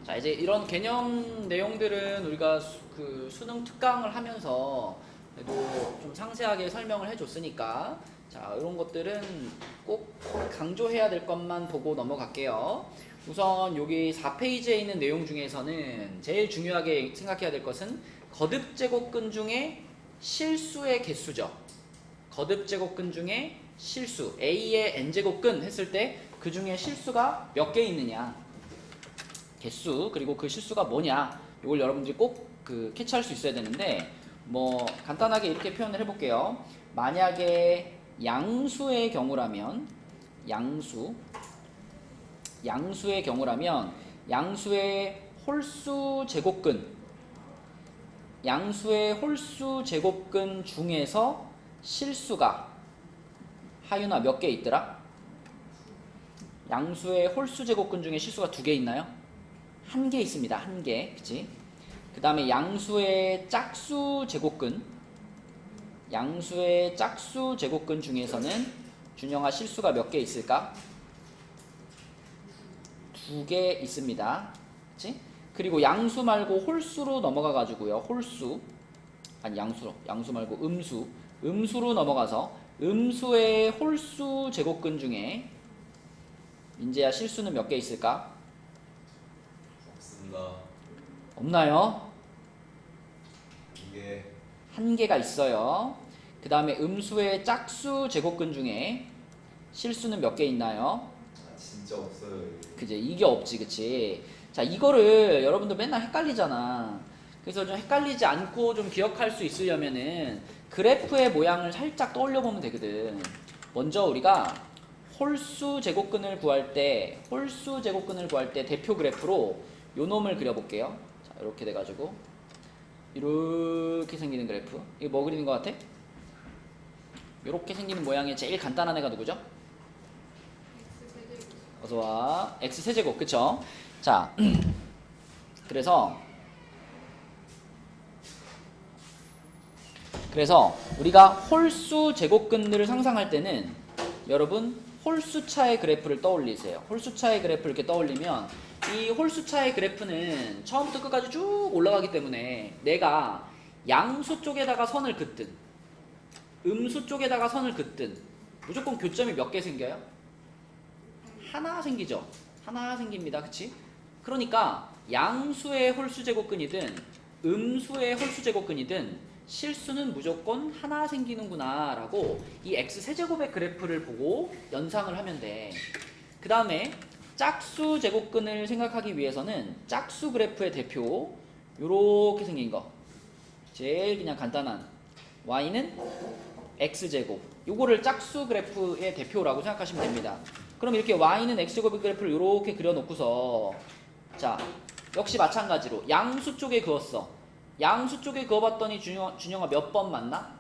자, 이제 이런 개념 내용들은 우리가 수능 특강을 하면서 그래도 좀 상세하게 설명을 해줬으니까, 자, 이런 것들은 꼭 강조해야 될 것만 보고 넘어갈게요. 우선 여기 4페이지에 있는 내용 중에서는 제일 중요하게 생각해야 될 것은 거듭 제곱근 중에 실수의 개수죠. 거듭 제곱근 중에 실수, A의 n제곱근 했을 때 그 중에 실수가 몇 개 있느냐, 개수, 그리고 그 실수가 뭐냐, 이걸 여러분들이 꼭 캐치할 수 있어야 되는데, 뭐 간단하게 이렇게 표현을 해볼게요. 만약에 양수의 경우라면 양수의 경우라면 양수의 홀수 제곱근 중에서 실수가 하윤아 몇 개 있더라? 양수의 홀수 제곱근 중에 실수가 2개 있나요? 1개 있습니다. 1개. 그치? 그 다음에 양수의 짝수 제곱근 중에서는 준영아 실수가 몇 개 있을까? 2개 있습니다. 그치? 그리고 양수 말고 홀수로 넘어가 가지고요. 양수 말고 음수로 넘어가서 음수의 홀수 제곱근 중에 민재야 실수는 몇 개 있을까? 없습니다. 없나요? 2개. 1개가 있어요. 그 다음에 음수의 짝수 제곱근 중에 실수는 몇 개 있나요? 진짜 없어요. 그제 이게 없지, 그치? 자, 이거를 여러분들 맨날 헷갈리잖아. 그래서 좀 헷갈리지 않고 좀 기억할 수 있으려면은 그래프의 모양을 살짝 떠올려 보면 되거든. 먼저 우리가 홀수 제곱근을 구할 때 대표 그래프로 요 놈을 그려볼게요. 자, 이렇게 돼가지고 이렇게 생기는 그래프. 이게 뭐 그리는 것 같아? 이렇게 생기는 모양의 제일 간단한 애가 누구죠? 어서와. x세제곱. 그쵸? 자, 그래서 우리가 홀수 제곱근들을 상상할 때는 여러분 홀수차의 그래프를 떠올리세요. 홀수차의 그래프를 이렇게 떠올리면 이 홀수차의 그래프는 처음부터 끝까지 쭉 올라가기 때문에 내가 양수 쪽에다가 선을 긋든 음수 쪽에다가 선을 긋든 무조건 교점이 몇 개 생겨요? 하나 생기죠. 하나 생깁니다. 그치? 그러니까 양수의 홀수 제곱근이든 음수의 홀수 제곱근이든 실수는 무조건 하나 생기는구나 라고 이 x세제곱의 그래프를 보고 연상을 하면 돼. 그 다음에 짝수 제곱근을 생각하기 위해서는 짝수 그래프의 대표 요렇게 생긴 거, 제일 그냥 간단한 y는 x제곱, 요거를 짝수 그래프의 대표라고 생각하시면 됩니다. 그럼 이렇게 y는 x제곱의 그래프를 요렇게 그려놓고서, 자, 역시 마찬가지로 양수 쪽에 그었어. 양수 쪽에 그어봤더니 준영아 몇 번 만나?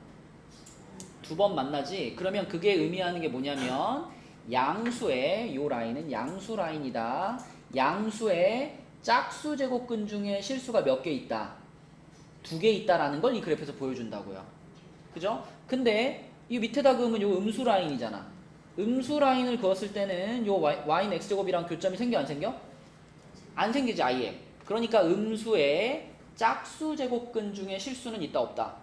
2번 만나지? 그러면 그게 의미하는 게 뭐냐면 양수의 요 라인은 양수 라인이다. 양수의 짝수 제곱근 중에 실수가 몇 개 있다? 2개 있다라는 걸 이 그래프에서 보여준다고요. 그죠? 근데 이 밑에다 그으면 요 음수 라인이잖아. 음수 라인을 그었을 때는 요 y는 x제곱이랑 교점이 생겨 안 생겨? 안 생기지 아예. 그러니까 음수의 짝수 제곱근 중에 실수는 있다 없다?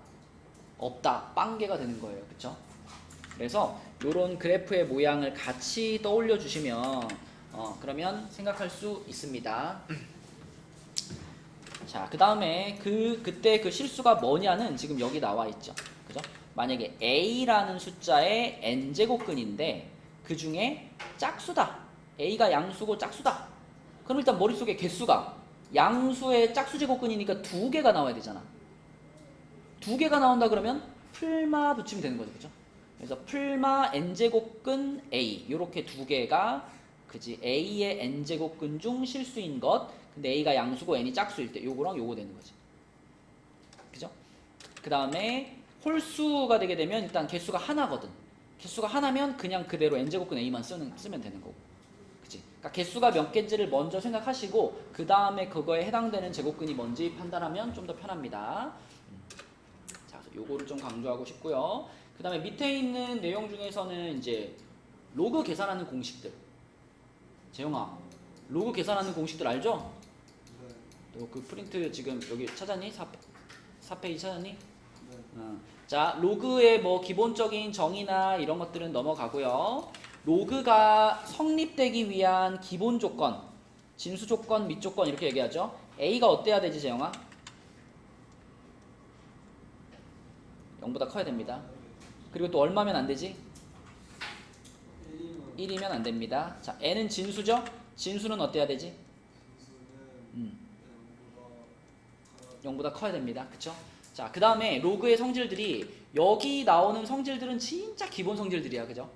없다. 빵개가 되는 거예요. 그쵸? 그래서 요런 그래프의 모양을 같이 떠올려 주시면 그러면 생각할 수 있습니다. 자, 그 다음에 그때 그 실수가 뭐냐는 지금 여기 나와 있죠. 그죠? 만약에 a라는 숫자의 n제곱근인데 그 중에 짝수다. a가 양수고 짝수다. 그럼 일단 머릿속에 개수가 양수의 짝수 제곱근이니까 2개가 나와야 되잖아. 2개가 나온다 그러면 풀마 붙이면 되는 거죠. 그죠? 그래서 풀마 n제곱근 a, 요렇게 2개가 그지 a의 n제곱근 중 실수인 것. 근데 a가 양수고 n이 짝수일 때 요거랑 요거 되는 거지. 그죠? 그 다음에 홀수가 되게 되면 일단 개수가 하나거든. 개수가 하나면 그냥 그대로 n제곱근 a만 쓰면 되는 거고. 그치? 그러니까 개수가 몇 개인지를 먼저 생각하시고 그 다음에 그거에 해당되는 제곱근이 뭔지 판단하면 좀 더 편합니다. 자, 요거를 좀 강조하고 싶고요. 그 다음에 밑에 있는 내용 중에서는 이제 로그 계산하는 공식들. 재영아, 로그 계산하는 공식들 알죠? 너 그 프린트 지금 여기 찾았니? 4페이지 찾았니? 네. 자, 로그의 뭐 기본적인 정의나 이런 것들은 넘어가고요. 로그가 성립되기 위한 기본 조건, 진수 조건, 및 조건 이렇게 얘기하죠. A가 어때야 되지, 재영아? 0보다 커야 됩니다. 그리고 또 얼마면 안 되지? 1이면 안 됩니다. 자, N은 진수죠? 진수는 어때야 되지? 0보다 커야 됩니다. 그쵸? 자, 그 다음에 로그의 성질들이 여기 나오는 성질들은 진짜 기본 성질들이야. 그죠?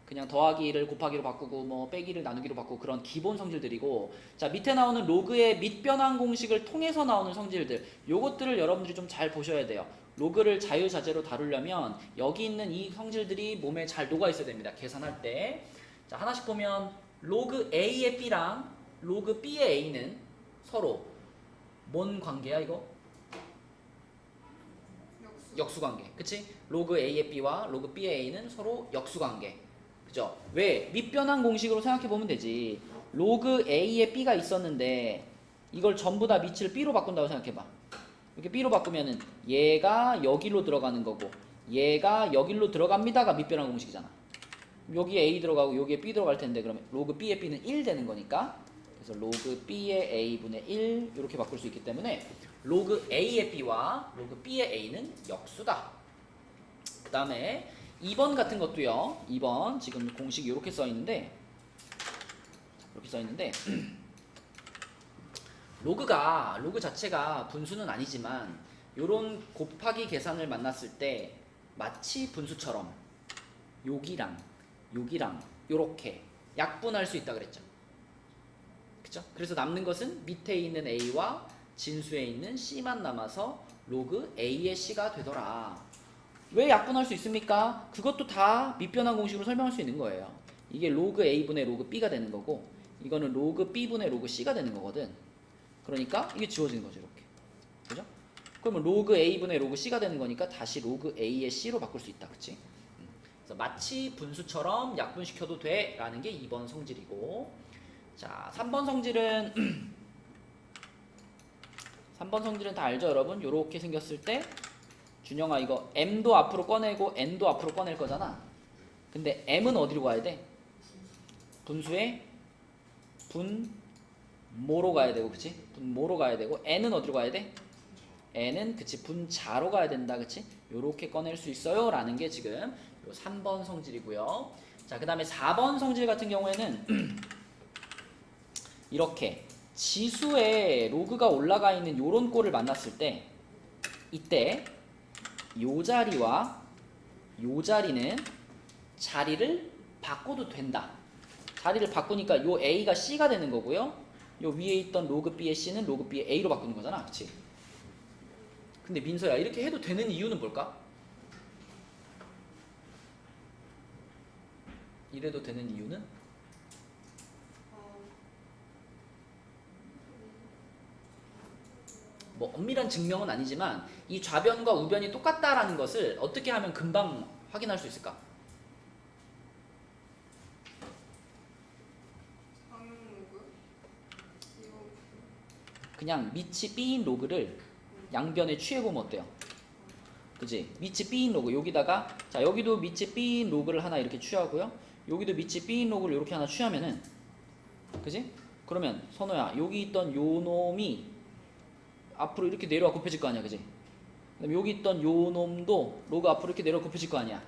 그냥 더하기를 곱하기로 바꾸고 뭐 빼기를 나누기로 바꾸고 그런 기본 성질들이고, 자, 밑에 나오는 로그의 밑변환 공식을 통해서 나오는 성질들, 요것들을 여러분들이 좀 잘 보셔야 돼요. 로그를 자유자재로 다루려면 여기 있는 이 성질들이 몸에 잘 녹아 있어야 됩니다. 계산할 때. 자, 하나씩 보면 로그 A의 B랑 로그 B의 A는 서로 뭔 관계야 이거? 역수관계. 그치? 로그 A의 B와 로그 B의 A는 서로 역수관계. 그죠? 왜? 밑변환 공식으로 생각해보면 되지. 로그 A의 B가 있었는데 이걸 전부 다 밑을 B로 바꾼다고 생각해봐. 이렇게 B로 바꾸면은 얘가 여기로 들어가는 거고 얘가 여기로 들어갑니다가 밑변환 공식이잖아. 여기에 A 들어가고 여기에 B 들어갈 텐데 그러면 로그 B의 B는 1 되는 거니까, 그래서 로그 B의 A분의 1 이렇게 바꿀 수 있기 때문에 로그 A의 B와 로그 B의 A는 역수다. 그 다음에 2번 같은 것도요. 2번 지금 공식이 이렇게 써있는데 로그 자체가 분수는 아니지만 요런 곱하기 계산을 만났을 때 마치 분수처럼 여기랑 요렇게 약분할 수 있다 그랬죠. 그쵸? 그래서 남는 것은 밑에 있는 A와 진수에 있는 C만 남아서 로그 A의 C가 되더라. 왜 약분할 수 있습니까? 그것도 다 밑변환 공식으로 설명할 수 있는 거예요. 이게 로그 A분의 로그 B가 되는 거고 이거는 로그 B분의 로그 C가 되는 거거든. 그러니까 이게 지워지는 거죠. 이렇게. 그죠? 그러면 로그 A분의 로그 C가 되는 거니까 다시 로그 A의 C로 바꿀 수 있다. 그치? 그래서 마치 분수처럼 약분시켜도 돼 라는 게 2번 성질이고, 자, 3번 성질은 3번 성질은 다 알죠 여러분? 요렇게 생겼을 때 준영아 이거 M도 앞으로 꺼내고 N도 앞으로 꺼낼 거잖아. 근데 M은 어디로 가야 돼? 분수의 분모로 가야 되고, 그치? 분모로 가야 되고, N은 어디로 가야 돼? N은 그치 분자로 가야 된다. 그치? 요렇게 꺼낼 수 있어요 라는 게 지금 요 3번 성질이고요. 자, 그 다음에 4번 성질 같은 경우에는 이렇게 지수에 로그가 올라가 있는 요런 꼴을 만났을 때 이때 요 자리와 요 자리는 자리를 바꿔도 된다. 자리를 바꾸니까 요 A가 C가 되는 거고요. 요 위에 있던 로그 B의 C는 로그 B의 A로 바꾸는 거잖아. 그치? 근데 민서야 이렇게 해도 되는 이유는 뭘까? 이래도 되는 이유는? 뭐 엄밀한 증명은 아니지만 이 좌변과 우변이 똑같다라는 것을 어떻게 하면 금방 확인할 수 있을까? 그냥 밑이 B인 로그를 양변에 취해보면 어때요? 그지? 밑이 B인 로그 여기다가, 자 여기도 밑이 B인 로그를 하나 이렇게 취하고요, 여기도 밑이 B인 로그를 이렇게 하나 취하면은, 그지? 그러면 선호야 여기 있던 요 놈이 앞으로 이렇게 내려와 곱해질 거 아니야. 그지? 그다음에 여기 있던 요 놈도 로그 앞으로 이렇게 내려와 곱해질 거 아니야.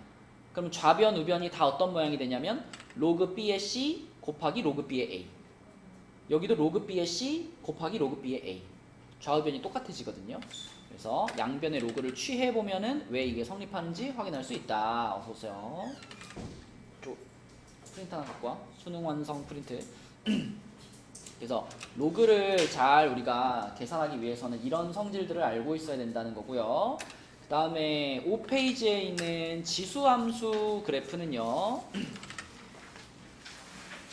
그럼 좌변 우변이 다 어떤 모양이 되냐면 로그 B의 C 곱하기 로그 B의 A, 여기도 로그 B의 C 곱하기 로그 B의 A, 좌우변이 똑같아지거든요. 그래서 양변의 로그를 취해보면은 왜 이게 성립하는지 확인할 수 있다. 어서오세요. 프린트 하나 갖고 와. 수능 완성 프린트. 그래서 로그를 잘 우리가 계산하기 위해서는 이런 성질들을 알고 있어야 된다는 거고요. 그 다음에 5페이지에 있는 지수함수 그래프는요,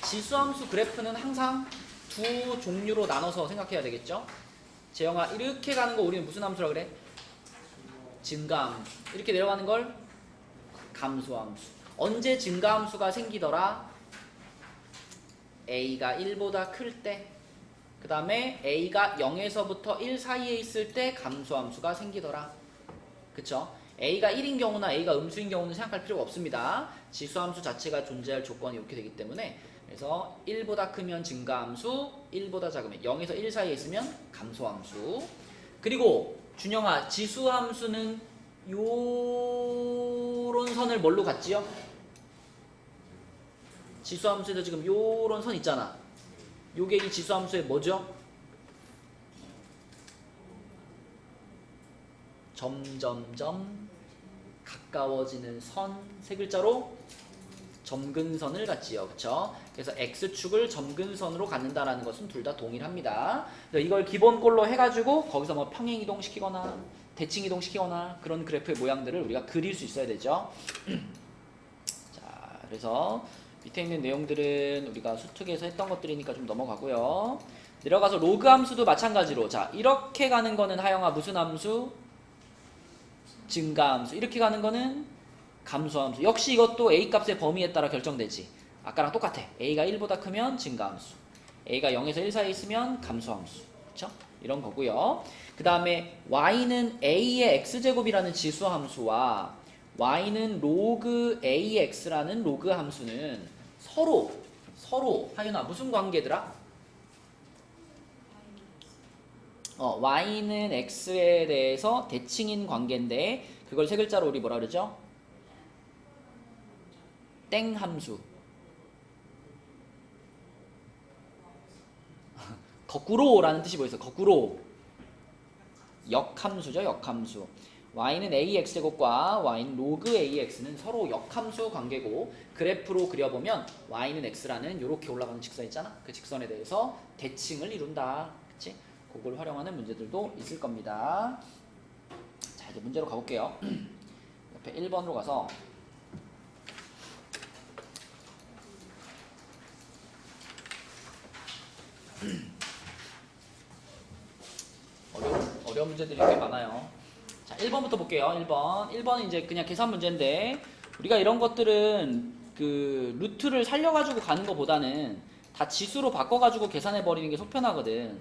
지수함수 그래프는 항상 두 종류로 나눠서 생각해야 되겠죠. 재영아 이렇게 가는 거 우리는 무슨 함수라 그래? 증가함수. 이렇게 내려가는 걸 감소함수. 언제 증가함수가 생기더라? A가 1보다 클 때. 그 다음에 a가 0에서부터 1 사이에 있을 때 감소함수가 생기더라. 그쵸? a가 1인 경우나 a가 음수인 경우는 생각할 필요가 없습니다. 지수함수 자체가 존재할 조건이 이렇게 되기 때문에 그래서 1보다 크면 증가함수, 1보다 작으면 0에서 1 사이에 있으면 감소함수. 그리고 준영아, 지수함수는 요런 선을 뭘로 갔지요? 지수함수에서 지금 요런 선 있잖아. 요게 이 지수함수의 뭐죠? 점점점 가까워지는 선, 세 글자로 점근선을 갖지요. 그쵸? 그래서 X축을 점근선으로 갖는다라는 것은 둘 다 동일합니다. 그래서 이걸 기본꼴로 해가지고 거기서 뭐 평행이동 시키거나 대칭이동 시키거나 그런 그래프의 모양들을 우리가 그릴 수 있어야 되죠. 자, 그래서 밑에 있는 내용들은 우리가 수특에서 했던 것들이니까 좀 넘어가고요. 내려가서 로그 함수도 마찬가지로, 자, 이렇게 가는 거는 하영아 무슨 함수? 증가함수. 이렇게 가는 거는 감소함수. 역시 이것도 a 값의 범위에 따라 결정되지. 아까랑 똑같아. a가 1보다 크면 증가함수, a가 0에서 1 사이에 있으면 감소함수. 그쵸? 이런 거고요. 그 다음에 y는 a의 x제곱이라는 지수함수와 y는 로그 ax라는 로그 함수는 서로 하윤아 무슨 관계더라? y는 x에 대해서 대칭인 관계인데 그걸 세 글자로 우리 뭐라 그러죠? 땡 함수. 거꾸로라는 뜻이 뭐였어? 거꾸로. 역함수죠, 역함수. y는 ax제곱과 y는 로그 ax는 서로 역함수 관계고 그래프로 그려보면 y는 x라는 이렇게 올라가는 직선 있잖아. 그 직선에 대해서 대칭을 이룬다. 그치? 그걸 활용하는 문제들도 있을 겁니다. 자, 이제 문제로 가볼게요. 옆에 1번으로 가서 어려운 문제들이 꽤 많아요. 자, 1번부터 볼게요. 1번은 이제 그냥 계산 문제인데 우리가 이런 것들은 그 루트를 살려가지고 가는 것보다는 다 지수로 바꿔가지고 계산해버리는 게 속편하거든.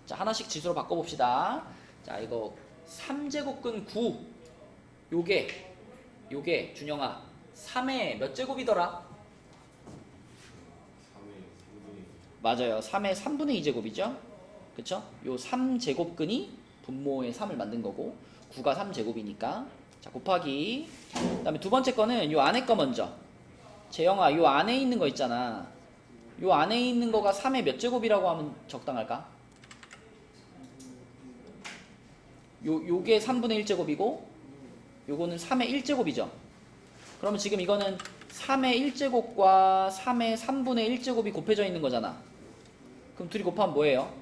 자, 하나씩 지수로 바꿔봅시다. 자, 이거 3제곱근 9. 요게 준영아 3의 몇 제곱이더라? 맞아요. 3의 3분의 2제곱이죠. 그쵸? 요 3제곱근이 분모의 3을 만든 거고 9가 3제곱이니까 자, 곱하기. 그 다음에 두 번째 거는 요 안에 거 먼저. 재영아, 요 안에 있는 거 있잖아. 요 안에 있는 거가 3의 몇 제곱이라고 하면 적당할까? 요게 3분의 1제곱이고 요거는 3의 1제곱이죠. 그러면 지금 이거는 3의 1제곱과 3의 3분의 1제곱이 곱해져 있는 거잖아. 그럼 둘이 곱하면 뭐예요?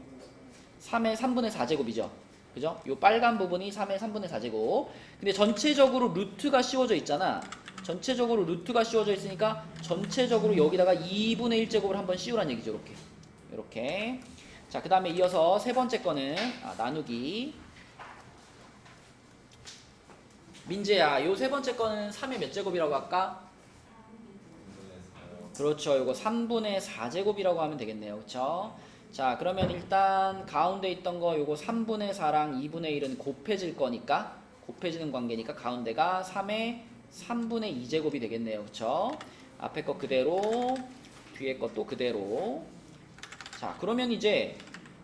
3의 3분의 4제곱이죠. 그죠? 요 빨간 부분이 3의 3분의 4제곱. 근데 전체적으로 루트가 씌워져 있잖아. 전체적으로 루트가 씌워져 있으니까 전체적으로 여기다가 2분의 1제곱을 한번 씌우란 얘기죠. 이렇게. 자, 그 다음에 이어서 세 번째 거는 나누기. 민재야, 요 세 번째 거는 3의 몇 제곱이라고 할까? 그렇죠. 요거 3분의 4제곱이라고 하면 되겠네요. 그쵸? 자, 그러면 일단 가운데 있던 거 요거 3분의 4랑 2분의 1은 곱해질 거니까, 곱해지는 관계니까 가운데가 3의 3분의 2제곱이 되겠네요. 그쵸? 앞에 거 그대로, 뒤에 것도 그대로. 자, 그러면 이제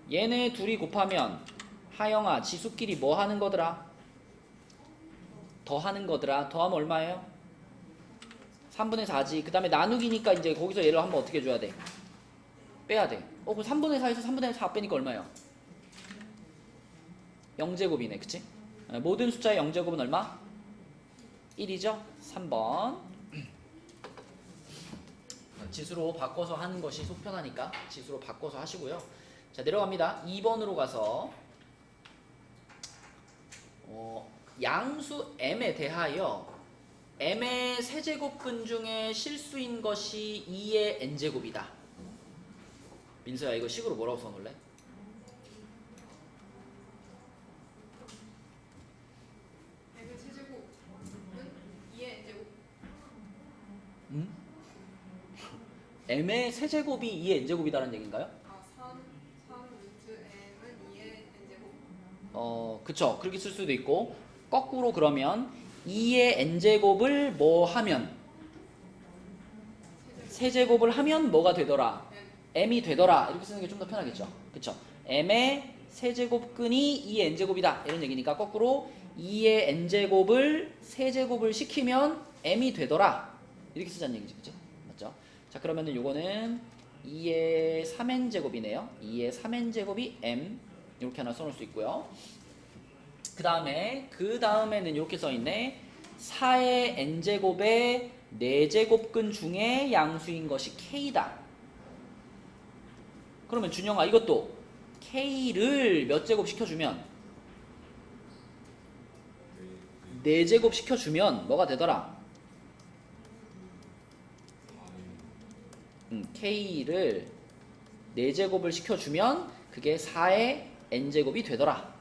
얘네 둘이 곱하면 하영아, 지수끼리 뭐 하는 거더라? 더 하는 거더라. 더하면 얼마예요? 3분의 4지. 그 다음에 나누기니까 이제 거기서 얘를 한번 어떻게 줘야 돼? 빼야 돼. 그럼 3분의 4에서 3분의 4 빼니까 얼마예요? 0제곱이네. 그치? 모든 숫자의 0제곱은 얼마? 1이죠? 3번. 지수로 바꿔서 하는 것이 속편하니까 지수로 바꿔서 하시고요. 자, 내려갑니다. 2번으로 가서 양수 m에 대하여 m의 세제곱근 중에 실수인 것이 2의 n제곱이다. 민서야, 이거 식으로 뭐라고 써놓을래? m의 세제곱은 2의 n제곱. 응? m의 세제곱이 2의 n제곱이다라는 얘기인가요? 3은 그쵸. 그렇게 쓸 수도 있고, 거꾸로 그러면 2의 n제곱을 뭐 하면? 세제곱을 하면 뭐가 되더라? m이 되더라. 이렇게 쓰는 게 좀 더 편하겠죠. 그쵸. m의 세제곱근이 2의 n제곱이다. 이런 얘기니까 거꾸로 2의 n제곱을 세제곱을 시키면 m이 되더라. 이렇게 쓰자는 얘기지. 그치? 맞죠? 자, 그러면은 요거는 2의 3n제곱이네요. 2의 3n제곱이 m. 이렇게 하나 써놓을 수 있고요. 그 다음에는 이렇게 써있네. 4의 n제곱의 4제곱근 중에 양수인 것이 k다. 그러면 준영아, 이것도 k를 몇 제곱 시켜주면 4제곱 시켜주면 뭐가 되더라? k를 4제곱을 시켜주면 그게 4의 n제곱이 되더라.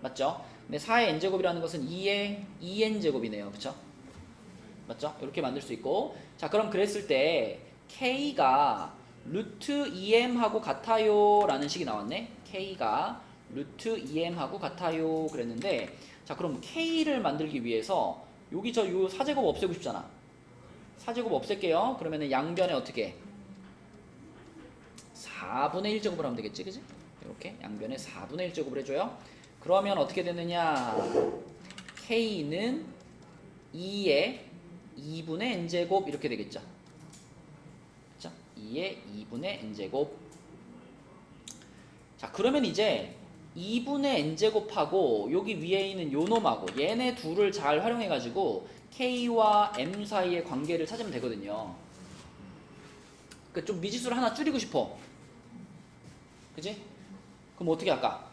맞죠? 근데 4의 n제곱이라는 것은 2의 2n제곱이네요. 그쵸? 맞죠? 이렇게 만들 수 있고, 자, 그럼 그랬을 때 k가 루트 2m하고 같아요 라는 식이 나왔네. k가 루트 2m하고 같아요 그랬는데, 자, 그럼 k를 만들기 위해서 여기 요 4제곱 없애고 싶잖아. 4제곱 없앨게요. 그러면은 양변에 어떻게 4분의 1제곱을 하면 되겠지, 그지? 이렇게 양변에 4분의 1제곱을 해줘요. 그러면 어떻게 되느냐? k는 2의 2분의 n제곱 이렇게 되겠죠. 그쵸? 2의 2분의 n제곱. 자, 그러면 이제 2분의 n제곱하고 여기 위에 있는 요 놈하고 얘네 둘을 잘 활용해가지고 k와 m 사이의 관계를 찾으면 되거든요. 그러니까 좀 미지수를 하나 줄이고 싶어. 그지? 그럼 어떻게 할까?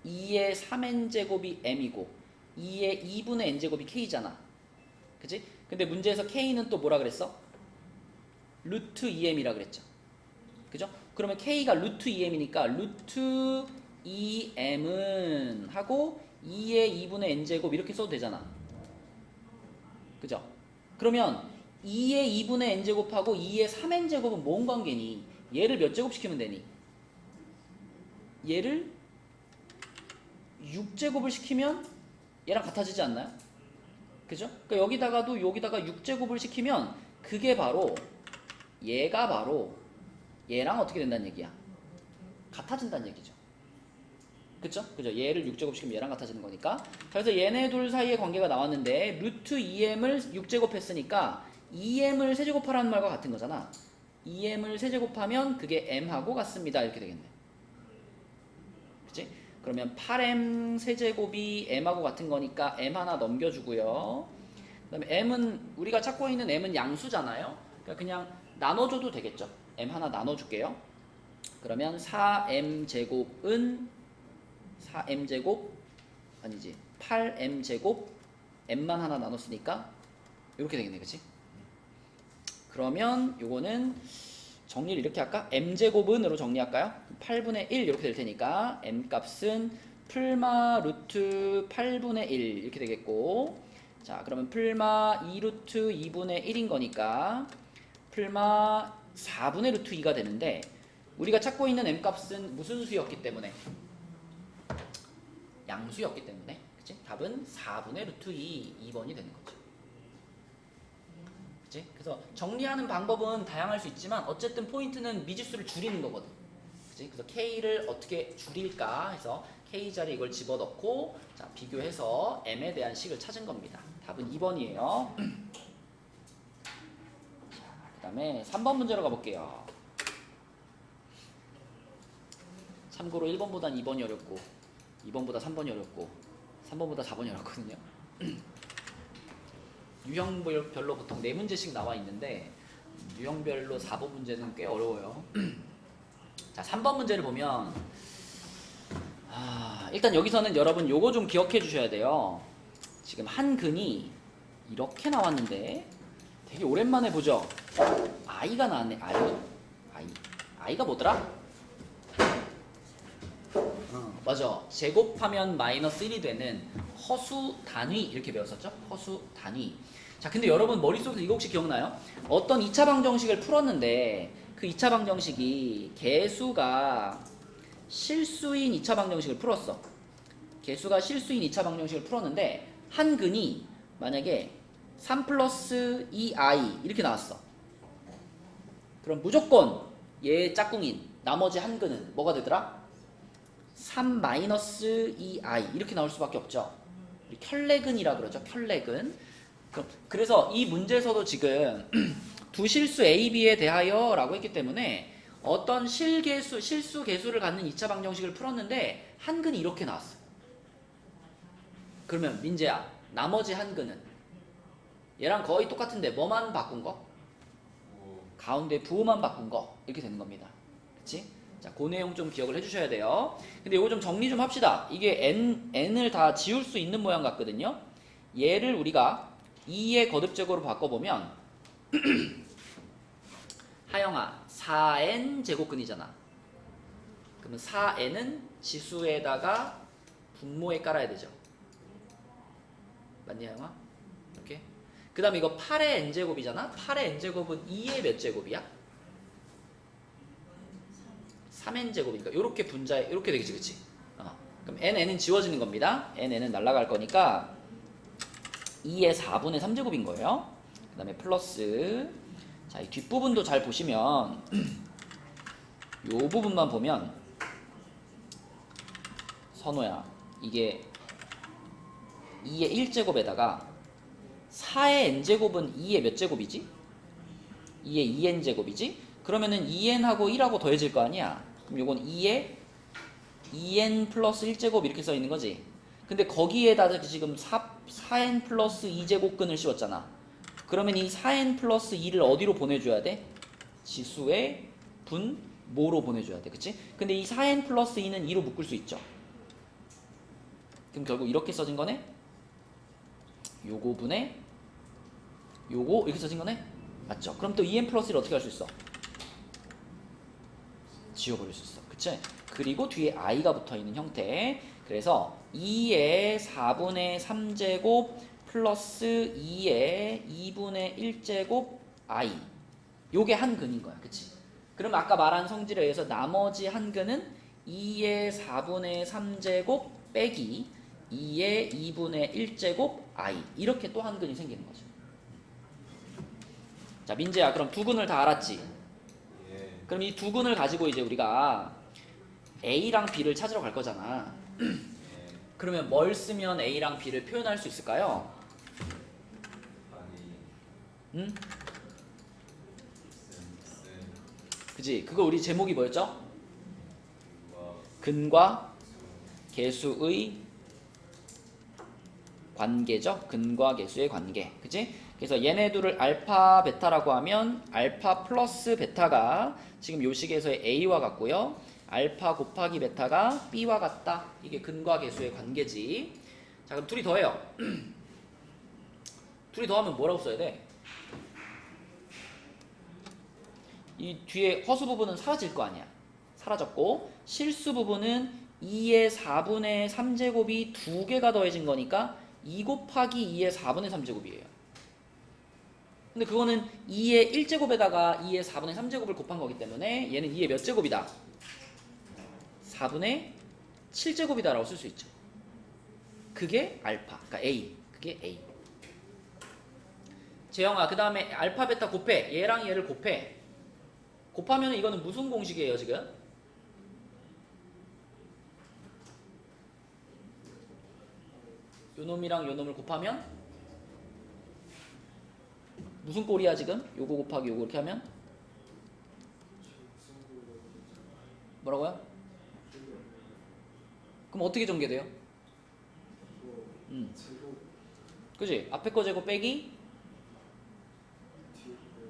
2의 3n제곱이 m이고 2의 2분의 n제곱이 k잖아. 그치? 근데 문제에서 k는 또 뭐라 그랬어? 루트 2m이라 그랬죠. 그죠? 그러면 k가 루트 2m이니까 루트 2m은 하고 2의 2분의 n제곱 이렇게 써도 되잖아. 그죠? 그러면 2의 2분의 n제곱하고 2의 3n제곱은 뭔 관계니? 얘를 몇 제곱 시키면 되니? 얘를 6제곱을 시키면 얘랑 같아지지 않나요? 그죠? 그러니까 여기다가 6제곱을 시키면 그게 바로 얘가 바로 얘랑 어떻게 된다는 얘기야? 같아진다는 얘기죠. 그쵸? 그죠? 얘를 6제곱 시키면 얘랑 같아지는 거니까. 그래서 얘네 둘 사이의 관계가 나왔는데 루트 2m을 6제곱 했으니까 2m을 세제곱하라는 말과 같은 거잖아. 2m을 세제곱하면 그게 m하고 같습니다. 이렇게 되겠네. 그치? 그러면 8m 세제곱이 m하고 같은 거니까 m 하나 넘겨주고요. 그 다음에 m은 우리가 찾고 있는 m은 양수잖아요. 그러니까 그냥 나눠줘도 되겠죠. m 하나 나눠줄게요. 그러면 4m제곱은 4m제곱 아니지 8m제곱 m만 하나 나눴으니까 이렇게 되겠네. 그치? 그러면 요거는 정리를 이렇게 할까? m제곱은으로 정리할까요? 8분의 1 이렇게 될 테니까 m 값은 풀마 루트 8분의 1 이렇게 되겠고, 자, 그러면 풀마 2 루트 2분의 1인 거니까 풀마 4분의 루트 2가 되는데, 우리가 찾고 있는 m 값은 무슨 수였기 때문에? 양수였기 때문에, 그치? 답은 4분의 루트 2번이 되는 거죠. 그치? 그래서 정리하는 방법은 다양할 수 있지만 어쨌든 포인트는 미지수를 줄이는 거거든. 그치? 그래서 k를 어떻게 줄일까 해서 k 자리에 이걸 집어넣고 자, 비교해서 m에 대한 식을 찾은 겁니다. 답은 2번이에요. 그 다음에 3번 문제로 가볼게요. 참고로 1번보단 2번이 어렵고 2번보다 3번이 어렵고 3번보다 4번이 어렵거든요. 유형별로 보통 4문제씩 나와 있는데 유형별로 4번 문제는 꽤 어려워요. 자, 3번 문제를 보면 일단 여기서는 여러분 요거 좀 기억해 주셔야 돼요. 지금 한 근이 이렇게 나왔는데 되게 오랜만에 보죠? i가 나왔네. i가 뭐더라? 맞아. 제곱하면 마이너스 1이 되는 허수 단위 이렇게 배웠었죠? 허수 단위. 자, 근데 여러분 머릿속에서 이거 혹시 기억나요? 어떤 2차 방정식을 풀었는데 그 2차 방정식이 개수가 실수인 2차 방정식을 풀었어. 개수가 실수인 2차 방정식을 풀었는데 한 근이 만약에 3 플러스 2i 이렇게 나왔어. 그럼 무조건 얘 짝꿍인 나머지 한 근은 뭐가 되더라? 3 마이너스 2i 이렇게 나올 수밖에 없죠. 켤레근이라 그러죠. 켤레근. 그래서 이 문제에서도 지금 두 실수 A, B에 대하여 라고 했기 때문에 어떤 실수 개수를 갖는 2차 방정식을 풀었는데 한 근이 이렇게 나왔어. 그러면 민재야, 나머지 한 근은 얘랑 거의 똑같은데 뭐만 바꾼 거? 가운데 부호만 바꾼 거 이렇게 되는 겁니다. 그치? 자, 그 내용 좀 기억을 해주셔야 돼요. 근데 이거 좀 정리 좀 합시다. 이게 n을 다 지울 수 있는 모양 같거든요. 얘를 우리가 2의 거듭제곱으로 바꿔보면 하영아 4n 제곱근이잖아. 그러면 4n은 지수에다가 분모에 깔아야 되죠. 맞니 하영아? 이렇게. 그 다음에 이거 8의 n제곱이잖아. 8의 n제곱은 2의 몇 제곱이야? 3n제곱이니까 요렇게 분자에 이렇게 되겠지, 그치? 그럼 n은 지워지는 겁니다. n은 날아갈 거니까 2의 4분의 3제곱인 거예요. 그 다음에 플러스, 자, 이 뒷부분도 잘 보시면 요 부분만 보면 선호야, 이게 2의 1제곱에다가 4의 n제곱은 2의 몇 제곱이지? 2의 2n제곱이지? 그러면은 2n하고 1하고 더해질 거 아니야? 그럼 요건 2의 2n 플러스 1제곱 이렇게 써 있는 거지? 근데 거기에다 지금 4n 플러스 2제곱근을 씌웠잖아. 그러면 이 4n 플러스 2를 어디로 보내줘야 돼? 지수의 분모로 보내줘야 돼. 그치? 근데 이 4n 플러스 2는 2로 묶을 수 있죠. 그럼 결국 이렇게 써진 거네? 요거 분의 요거 이렇게 써진 거네? 맞죠? 그럼 또 2n 플러스 1을 어떻게 할 수 있어? 지워버릴 수 있어. 그치? 그리고 뒤에 i가 붙어있는 형태. 그래서 2의 4분의 3제곱 플러스 2의 2분의 1제곱 i. 요게 한 근인 거야. 그치? 그럼 아까 말한 성질에 의해서 나머지 한 근은 2의 4분의 3제곱 빼기 2의 2분의 1제곱 i. 이렇게 또 한 근이 생기는 거죠. 자, 민재야, 그럼 두 근을 다 알았지? 예. 그럼 이 두 근을 가지고 이제 우리가 A랑 B를 찾으러 갈 거잖아. 그러면 뭘 쓰면 A랑 B를 표현할 수 있을까요? 아니. 응? 그지? 그거 우리 제목이 뭐였죠? 근과 개수의 관계죠? 근과 개수의 관계. 그지? 그래서 얘네 둘을 알파, 베타라고 하면 알파 플러스 베타가 지금 요 식에서의 A와 같고요. 알파 곱하기 베타가 B와 같다. 이게 근과 개수의 관계지. 자, 그럼 둘이 더해요. 둘이 더하면 뭐라고 써야 돼? 이 뒤에 허수 부분은 사라질 거 아니야. 사라졌고 실수 부분은 2의 4분의 3제곱이 두 개가 더해진 거니까 2 곱하기 2의 4분의 3제곱이에요. 근데 그거는 2의 1제곱에다가 2의 4분의 3제곱을 곱한 거기 때문에 얘는 2의 몇 제곱이다? 4분의 7제곱이다 라고 쓸 수 있죠. 그게 알파, 그러니까 A. 그게 A. 재영아, 그 다음에 알파, 베타 곱해. 얘랑 얘를 곱해. 곱하면 이거는 무슨 공식이에요 지금? 요 놈이랑 요 놈을 곱하면 무슨 꼴이야 지금? 요거 곱하기 요거 이렇게 하면 뭐라고요? 그럼 어떻게 전개돼요? 그지? 앞에 거 제곱 빼기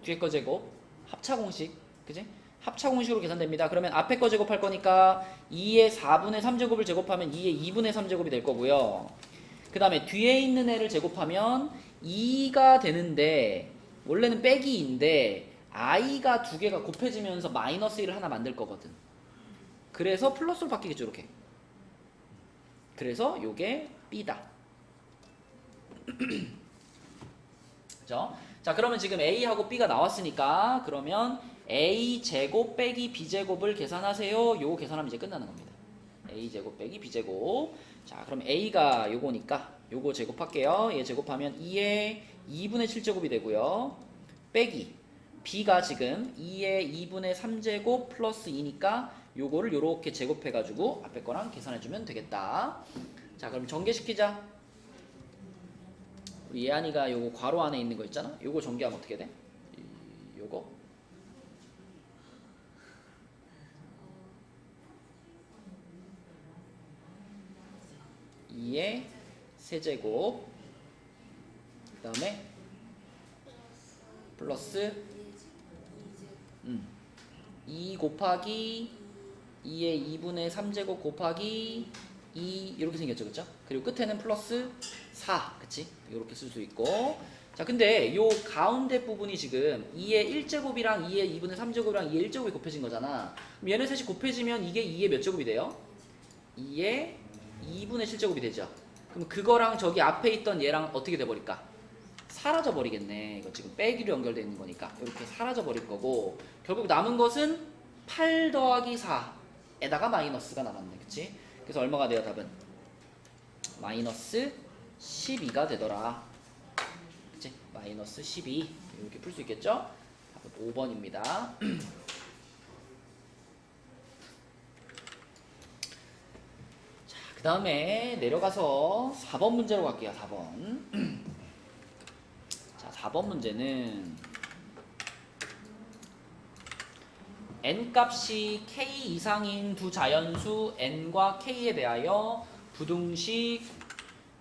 뒤에 거 제곱 합차 공식. 그지? 합차 공식으로 계산됩니다. 그러면 앞에 거 제곱할 거니까 2의 4분의 3제곱을 제곱하면 2의 2분의 3제곱이 될 거고요. 그 다음에 뒤에 있는 애를 제곱하면 2가 되는데 원래는 빼기인데 i가 두 개가 곱해지면서 마이너스 1을 하나 만들 거거든. 그래서 플러스로 바뀌겠죠 이렇게. 그래서 요게 B다. 그죠? 자, 그러면 지금 A하고 B가 나왔으니까 그러면 A 제곱 빼기 B 제곱을 계산하세요. 요거 계산하면 이제 끝나는 겁니다. A 제곱 빼기 B 제곱. 자, 그럼 A가 요거니까 요거 제곱할게요. 얘 제곱하면 2의 2분의 7제곱이 되고요. 빼기 B가 지금 2의 2분의 3제곱 플러스 2니까 요거를 요렇게 제곱해가지고 앞에 거랑 계산해주면 되겠다. 자, 그럼 전개시키자. 우리 예안이가 요거 괄호 안에 있는 거 있잖아. 요거 전개하면 어떻게 돼? 요거 2의 세제곱 그 다음에 플러스 2 곱하기 2의 2분의 3제곱 곱하기 2 이렇게 생겼죠, 그쵸? 그리고 끝에는 플러스 4, 그치? 이렇게 쓸 수 있고. 자, 근데 요 가운데 부분이 지금 2의 1제곱이랑 2의 2분의 3제곱이랑 2의 1제곱이 곱해진 거잖아. 그럼 얘네 셋이 곱해지면 이게 2의 몇 제곱이 돼요? 2의 2분의 7제곱이 되죠. 그럼 그거랑 저기 앞에 있던 얘랑 어떻게 돼버릴까? 사라져 버리겠네. 이거 지금 빼기로 연결되어 있는 거니까 이렇게 사라져 버릴 거고, 결국 남은 것은 8 더하기 4에다가 마이너스가 남았네, 그치? 그래서 얼마가 돼요, 답은? 마이너스 12가 되더라. 그치? 마이너스 12 이렇게 풀 수 있겠죠? 답은 5번입니다. 자, 그 다음에 내려가서 4번 문제로 갈게요. 4번. 자, 4번 문제는 n값이 k 이상인 두 자연수 n과 k에 대하여 부등식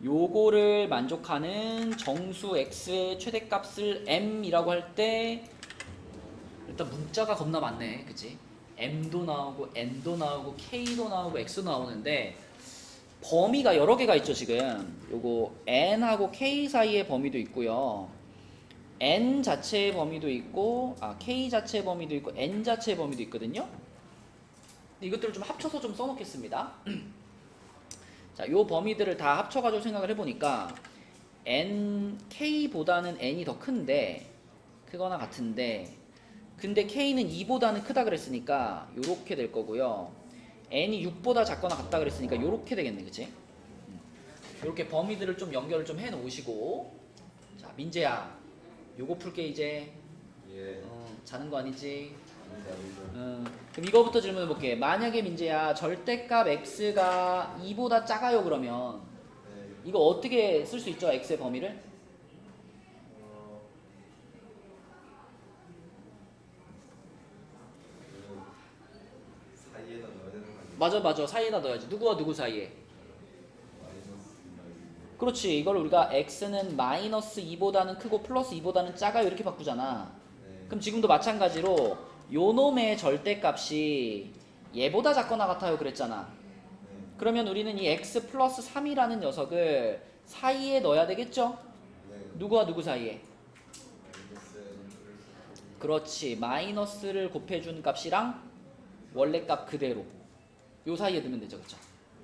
요거를 만족하는 정수 x의 최대값을 m이라고 할 때, 일단 문자가 겁나 많네, 그치? m도 나오고 n도 나오고 k도 나오고 x도 나오는데 범위가 여러 개가 있죠. 지금 요거 n하고 k 사이의 범위도 있고요, n 자체의 범위도 있고, k 자체의 범위도 있고, n 자체의 범위도 있거든요. 이것들을 좀 합쳐서 좀 써놓겠습니다. 자, 요 범위들을 다 합쳐가지고 생각을 해보니까 k보다는 n이 더 큰데, 크거나 같은데, 근데 k는 2보다는 크다 그랬으니까 요렇게 될 거고요, n이 6보다 작거나 같다 그랬으니까 요렇게 되겠네, 그치? 요렇게 범위들을 좀 연결을 좀 해 놓으시고. 자, 민재야, 요거 풀게 이제. 예. 자는 거 아니지? 아니다. 그럼 이거부터 질문해 볼게. 만약에 민재야, 절대값 x가 2보다 작아요 그러면 네. 이거 어떻게 쓸 수 있죠? x의 범위를? 사이에다 넣어야 되는 거 아니에요? 맞아, 사이에다 넣어야지. 누구와 누구 사이에? 마이너스 그렇지. 이걸 우리가 x는 마이너스 2보다는 크고 플러스 2보다는 작아요 이렇게 바꾸잖아. 네. 그럼 지금도 마찬가지로 요 놈의 절대값이 얘보다 작거나 같아요 그랬잖아. 네. 그러면 우리는 이 x 플러스 3이라는 녀석을 사이에 넣어야 되겠죠? 네. 누구와 누구 사이에? 마이너스 그렇지. 마이너스를 곱해준 값이랑 원래 값 그대로 요 사이에 넣으면 되죠, 그쵸?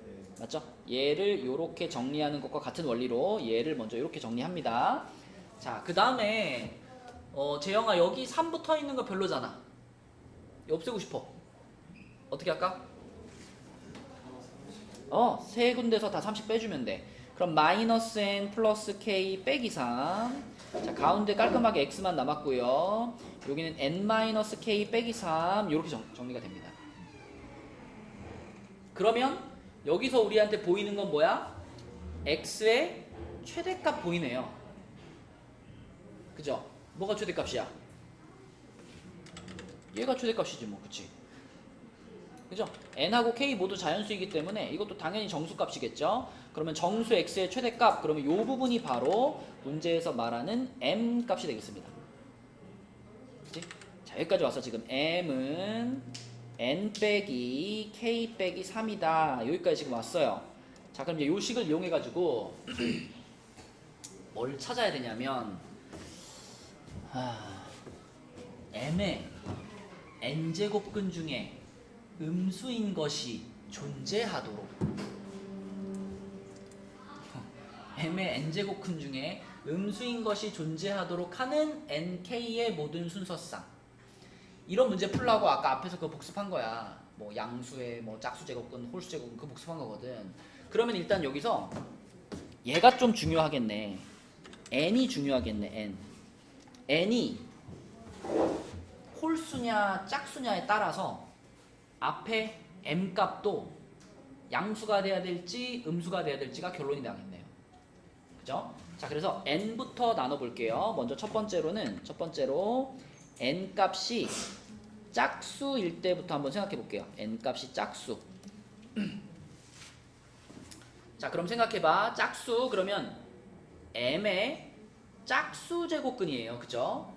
네. 맞죠? 얘를 요렇게 정리하는 것과 같은 원리로 얘를 먼저 요렇게 정리합니다. 자, 그 다음에 재영아, 여기 3 붙어 있는 거 별로잖아. 이거 없애고 싶어. 어떻게 할까? 세 군데서 다 30 빼주면 돼. 그럼 마이너스 n 플러스 k 빼기 3. 자, 가운데 깔끔하게 x만 남았고요. 여기는 n 마이너스 k 빼기 3 이렇게 정리가 됩니다. 그러면 여기서 우리한테 보이는 건 뭐야? x의 최대값 보이네요. 그죠? 뭐가 최대값이야? 얘가 최대값이지 뭐, 그치? 그죠? n하고 k 모두 자연수이기 때문에 이것도 당연히 정수값이겠죠? 그러면 정수 x의 최대값, 그러면 이 부분이 바로 문제에서 말하는 m 값이 되겠습니다. 그치? 자, 여기까지 와서 지금 m은 n 빼기 k 빼기 3이다. 여기까지 지금 왔어요. 자, 그럼 이제 요 식을 이용해 가지고 뭘 찾아야 되냐면, m의 n제곱근 중에 음수인 것이 존재하도록 m의 n제곱근 중에 음수인 것이 존재하도록 하는 nk의 모든 순서상. 이런 문제 풀라고 아까 앞에서 그거 복습한 거야. 뭐 양수의 뭐 짝수 제곱근, 홀수 제곱근 그거 복습한 거거든. 그러면 일단 여기서 얘가 좀 중요하겠네. n이 중요하겠네. n이 홀수냐 짝수냐에 따라서 앞에 m 값도 양수가 돼야 될지 음수가 돼야 될지가 결론이 나겠네요. 그죠? 자, 그래서 n부터 나눠 볼게요. 먼저 첫 번째로 n 값이 짝수일 때부터 한번 생각해 볼게요. n 값이 짝수. 자, 그럼 생각해 봐. 짝수 그러면 m의 짝수 제곱근이에요. 그죠?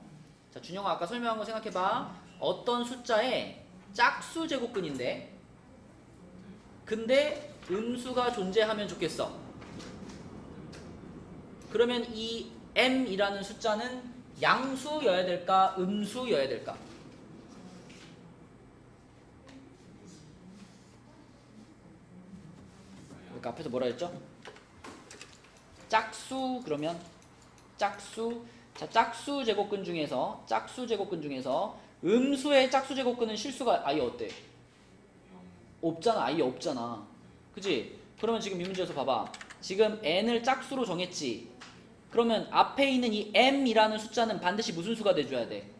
자, 준영아 아까 설명한 거 생각해 봐. 어떤 숫자의 짝수 제곱근인데 근데 음수가 존재하면 좋겠어. 그러면 이 m이라는 숫자는 양수여야 될까? 음수여야 될까? 그러니까 앞에서 뭐라 했죠? 짝수 그러면 짝수. 자, 짝수 제곱근 중에서 음수의 짝수 제곱근은 실수가 아예 어때? 없잖아. 아예 없잖아. 그치? 그러면 지금 이 문제에서 봐봐. 지금 n을 짝수로 정했지. 그러면 앞에 있는 이 m이라는 숫자는 반드시 무슨 수가 돼줘야 돼?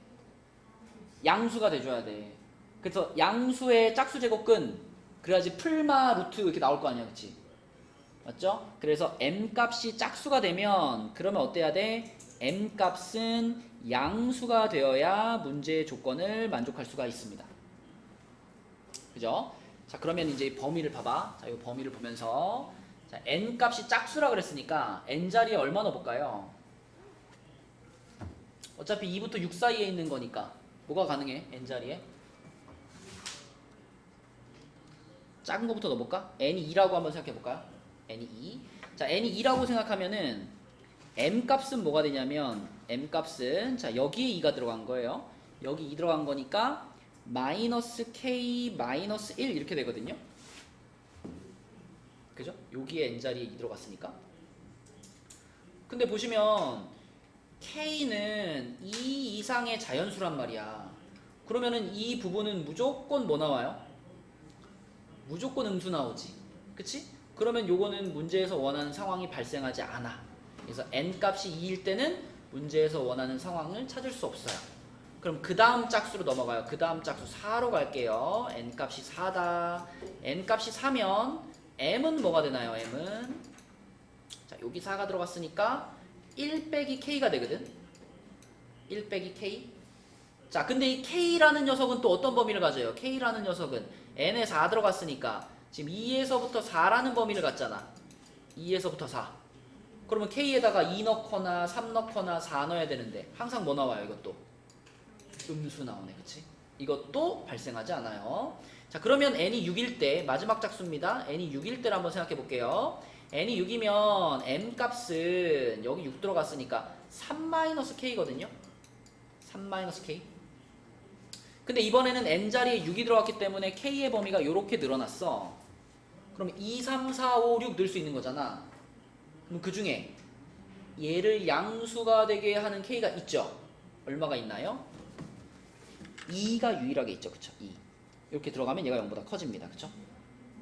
양수가 돼줘야 돼. 그래서 양수의 짝수 제곱근 그래야지 풀마 루트 이렇게 나올 거 아니야. 그치? 맞죠? 그래서 m 값이 짝수가 되면 그러면 어때야 돼? m 값은 양수가 되어야 문제의 조건을 만족할 수가 있습니다. 그죠? 자, 그러면 이제 범위를 봐봐. 자, 이 범위를 보면서 자, n 값이 짝수라 그랬으니까 n 자리에 얼마 넣어볼까요? 어차피 2부터 6 사이에 있는 거니까 뭐가 가능해? n 자리에 작은 거부터 넣어볼까? n이 2라고 한번 생각해볼까요? n이 2. 자, n이 2라고 생각하면은 m 값은 뭐가 되냐면 m 값은 자, 여기에 2가 들어간 거예요. 여기 2 들어간 거니까 마이너스 k 마이너스 1 이렇게 되거든요. 그죠? 여기에 n자리에 2 들어갔으니까. 근데 보시면 k는 2 이상의 자연수란 말이야. 그러면은 이 부분은 무조건 뭐 나와요? 무조건 음수 나오지. 그치? 그러면 요거는 문제에서 원하는 상황이 발생하지 않아. 그래서 n 값이 2일 때는 문제에서 원하는 상황을 찾을 수 없어요. 그럼 그 다음 짝수로 넘어가요. 그 다음 짝수 4로 갈게요. n 값이 4다. n 값이 4면 m은 뭐가 되나요? m은 자, 여기 4가 들어갔으니까 1 빼기 k가 되거든. 1 빼기 k. 자, 근데 이 k라는 녀석은 또 어떤 범위를 가져요? k라는 녀석은 n에 4 들어갔으니까 지금 2에서부터 4라는 범위를 갖잖아. 2에서부터 4. 그러면 k에다가 2 넣거나 3 넣거나 4 넣어야 되는데 항상 뭐 나와요? 이것도 음수 나오네. 그치? 이것도 발생하지 않아요. 자, 그러면 n이 6일 때 마지막 짝수입니다. n이 6일 때를 한번 생각해 볼게요. n이 6이면 m 값은 여기 6 들어갔으니까 3-k거든요. 3-k. 근데 이번에는 n자리에 6이 들어갔기 때문에 k의 범위가 이렇게 늘어났어. 그럼 2, 3, 4, 5, 6 넣을 수 있는 거잖아. 그럼 그 중에 얘를 양수가 되게 하는 k가 있죠. 얼마가 있나요? 2가 유일하게 있죠. 그쵸? 2. 이렇게 들어가면 얘가 0보다 커집니다. 그쵸?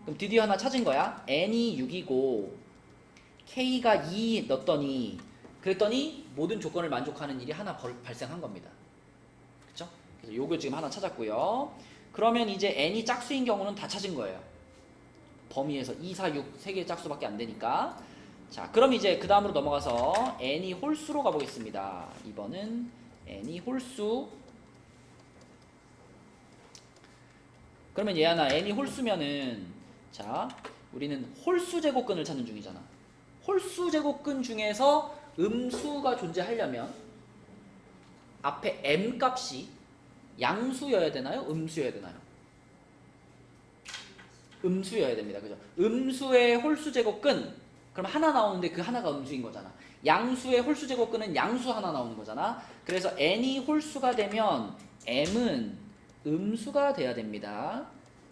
그럼 드디어 하나 찾은 거야. n이 6이고 k가 2 넣었더니 그랬더니 모든 조건을 만족하는 일이 하나 발생한 겁니다. 그쵸? 그래서 요거 지금 하나 찾았고요. 그러면 이제 n이 짝수인 경우는 다 찾은 거예요. 범위에서 2, 4, 6 3개의 짝수밖에 안 되니까. 자, 그럼 이제 그 다음으로 넘어가서 n이 홀수로 가보겠습니다. 2번은 n이 홀수. 그러면 얘 하나 n이 홀수면은 자, 우리는 홀수 제곱근을 찾는 중이잖아. 홀수 제곱근 중에서 음수가 존재하려면 앞에 m 값이 양수여야 되나요? 음수여야 되나요? 음수여야 됩니다. 그죠? 음수의 홀수 제곱근 그럼 하나 나오는데 그 하나가 음수인 거잖아. 양수의 홀수 제곱근은 양수 하나 나오는 거잖아. 그래서 n이 홀수가 되면 m은 음수가 돼야 됩니다.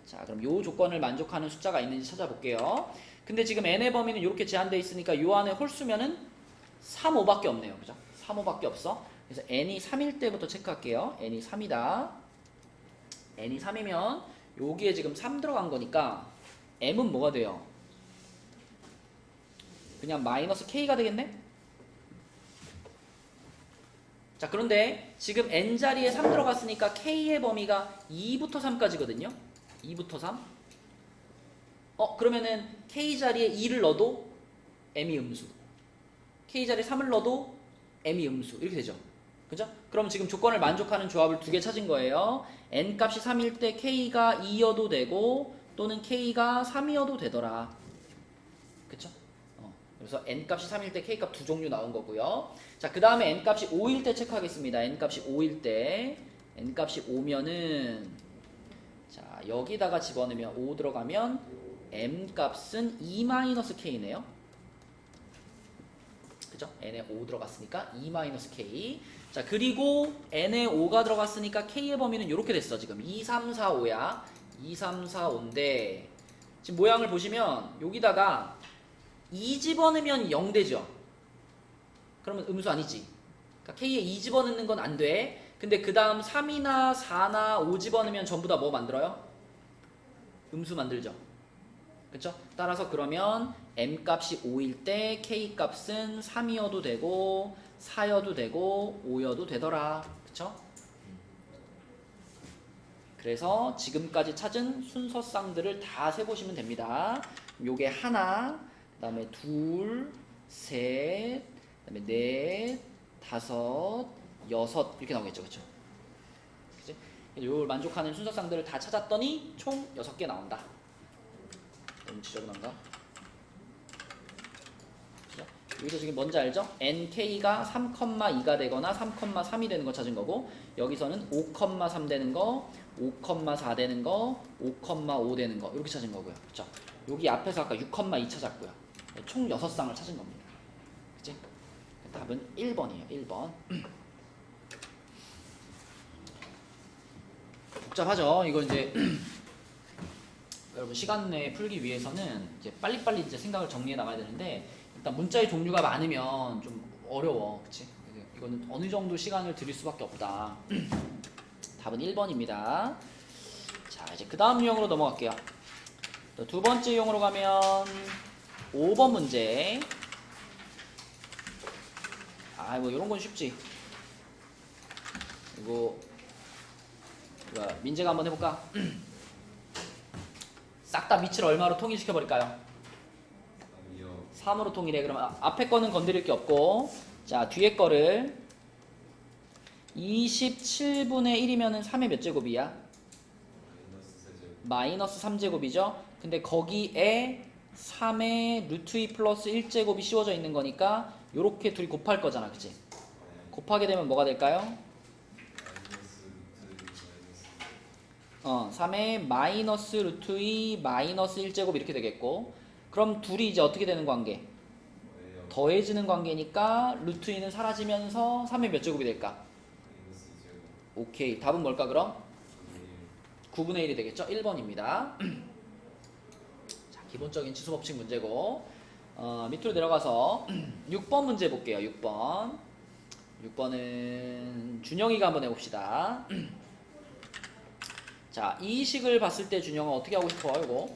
자, 그럼 요 조건을 만족하는 숫자가 있는지 찾아볼게요. 근데 지금 n의 범위는 이렇게 제한되어 있으니까 요 안에 홀수면은 3, 5밖에 없네요. 그죠? 3, 5밖에 없어. 그래서 n이 3일 때부터 체크할게요. n이 3이다. n이 3이면 여기에 지금 3 들어간 거니까 m은 뭐가 돼요? 그냥 마이너스 k가 되겠네? 자, 그런데 지금 n자리에 3 들어갔으니까 k의 범위가 2부터 3까지거든요. 2부터 3. 그러면은 k자리에 2를 넣어도 m이 음수. k자리에 3을 넣어도 m이 음수. 이렇게 되죠. 그죠? 그럼 지금 조건을 만족하는 조합을 두 개 찾은 거예요. n 값이 3일 때 k가 2여도 되고 또는 k가 3이어도 되더라. 그쵸? 그래서 n 값이 3일 때 k 값 두 종류 나온 거고요. 자, 그 다음에 n 값이 5일 때 체크하겠습니다. n 값이 5일 때 n 값이 5면은 자, 여기다가 집어넣으면 5 들어가면 m 값은 2-k네요. 그죠? n에 5 들어갔으니까 2-k. 자, 그리고 n에 5가 들어갔으니까 k의 범위는 이렇게 됐어. 지금 2, 3, 4, 5야. 2, 3, 4, 5인데 지금 모양을 보시면 여기다가 2 집어넣으면 0 되죠. 그러면 음수 아니지. 그러니까 k에 2 집어넣는 건 안 돼. 근데 그 다음 3이나 4나 5 집어넣으면 전부 다 뭐 만들어요? 음수 만들죠. 그쵸? 따라서 그러면 m 값이 5일 때 k 값은 3이어도 되고 4여도 되고 5여도 되더라. 그쵸? 그래서 지금까지 찾은 순서쌍들을 다 세보시면 됩니다. 요게 하나, 그 다음에 둘, 셋, 그 다음에 넷, 다섯, 여섯 이렇게 나오겠죠. 그쵸? 그치? 요걸 만족하는 순서쌍들을 다 찾았더니 총 6개 나온다. 너무 지저분한가? 여기서 지금 뭔지 알죠? nk가 3,2가 되거나 3,3이 되는 거 찾은 거고 여기서는 5,3 되는 거, 5,4 되는 거, 5,5 되는 거 이렇게 찾은 거고요. 그쵸? 여기 앞에서 아까 6,2 찾았고요. 총 6쌍을 찾은 겁니다. 그치? 답은 1번이에요. 1번. 복잡하죠? 이거 이제 여러분 시간 내에 풀기 위해서는 이제 빨리빨리 이제 생각을 정리해 나가야 되는데 일단 문자의 종류가 많으면 좀 어려워. 그치? 이거는 어느 정도 시간을 들일 수밖에 없다. 답은 1번입니다. 자, 이제 그 다음 유형으로 넘어갈게요. 또 두 번째 유형으로 가면 5번 문제. 뭐 이런 건 쉽지. 이거 민재가 한번 해볼까? 싹 다 밑을 얼마로 통일시켜 버릴까요? 3으로 통일해. 그러면 앞에 거는 건드릴 게 없고 자, 뒤에 거를 27분의 1이면은 3의 몇 제곱이야? 마이너스 3제곱이죠. 근데 거기에 3의 루트 2 플러스 1제곱이 씌워져 있는 거니까 요렇게 둘이 곱할 거잖아. 그치? 곱하게 되면 뭐가 될까요? 3의 마이너스 루트 2 마이너스 1제곱 이렇게 되겠고 그럼 둘이 이제 어떻게 되는 관계? 더해지는 관계니까 루트 2는 사라지면서 3의 몇 제곱이 될까? 오케이. 답은 뭘까 그럼? 9분의 1이 되겠죠? 1번입니다. 자, 기본적인 치수법칙 문제고 밑으로 내려가서 6번 문제 볼게요. 6번. 6번은 준영이가 한번 해봅시다. 자, 이 식을 봤을 때 준영은 어떻게 하고 싶어? 이거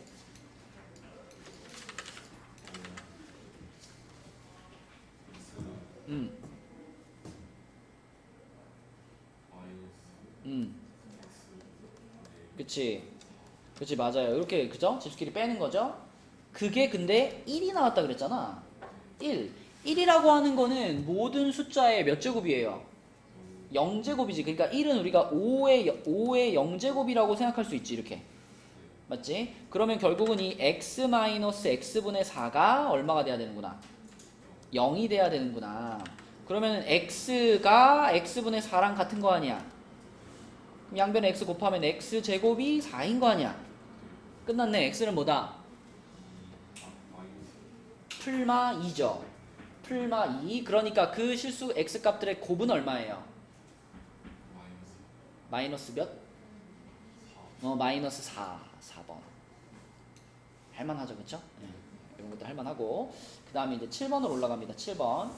그치. 그치, 맞아요. 이렇게, 그죠? 집수끼리 빼는 거죠? 그게 근데 1이 나왔다 그랬잖아. 1. 1이라고 하는 거는 모든 숫자의 몇 제곱이에요? 0제곱이지. 그러니까 1은 우리가 5의 0제곱이라고 생각할 수 있지. 이렇게. 맞지? 그러면 결국은 이 x-x분의 4가 얼마가 돼야 되는구나? 0이 돼야 되는구나. 그러면 x가 x분의 4랑 같은 거 아니야? 양변에 x 곱하면 x제곱이 4인 거 아니야? 끝났네. x는 뭐다? 풀마 2죠. 풀마 2. 그러니까 그 실수 x 값들의 곱은 얼마예요? 마이너스 몇? 마이너스 4번. 할만하죠, 그쵸? 네. 이런 것도 할만하고. 그 다음에 이제 7번으로 올라갑니다. 7번.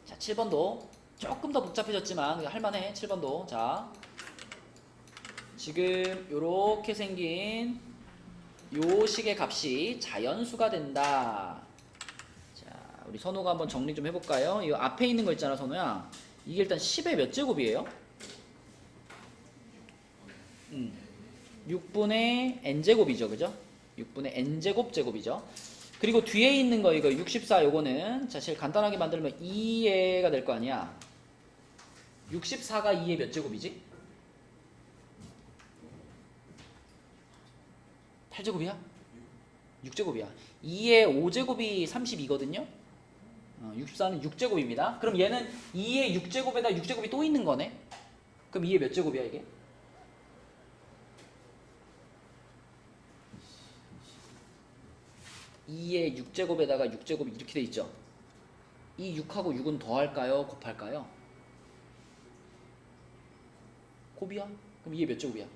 자, 7번도 조금 더 복잡해졌지만 할만해. 7번도. 자, 지금 요렇게 생긴 요 식의 값이 자연수가 된다. 자, 우리 선호가 한번 정리 좀 해볼까요? 이 앞에 있는 거 있잖아, 선호야. 이게 일단 10의 몇 제곱이에요? 6분의 n제곱이죠, 그죠? 6분의 n제곱 제곱이죠. 그리고 뒤에 있는 거 이거 64 요거는 자, 제일 간단하게 만들면 2가 될 거 아니야. 64가 2의 몇 제곱이지? 8제곱이야? 6제곱이야. 2의 5제곱이 32거든요? 64는 6제곱입니다. 그럼 얘는 2의 6제곱에다 6제곱이 또 있는 거네? 그럼 2의 몇 제곱이야, 이게? 2의 6제곱에다가 6제곱이 이렇게 돼 있죠? 이 6하고 6은 더할까요? 곱할까요? 곱이야? 그럼 2의 몇 제곱이야?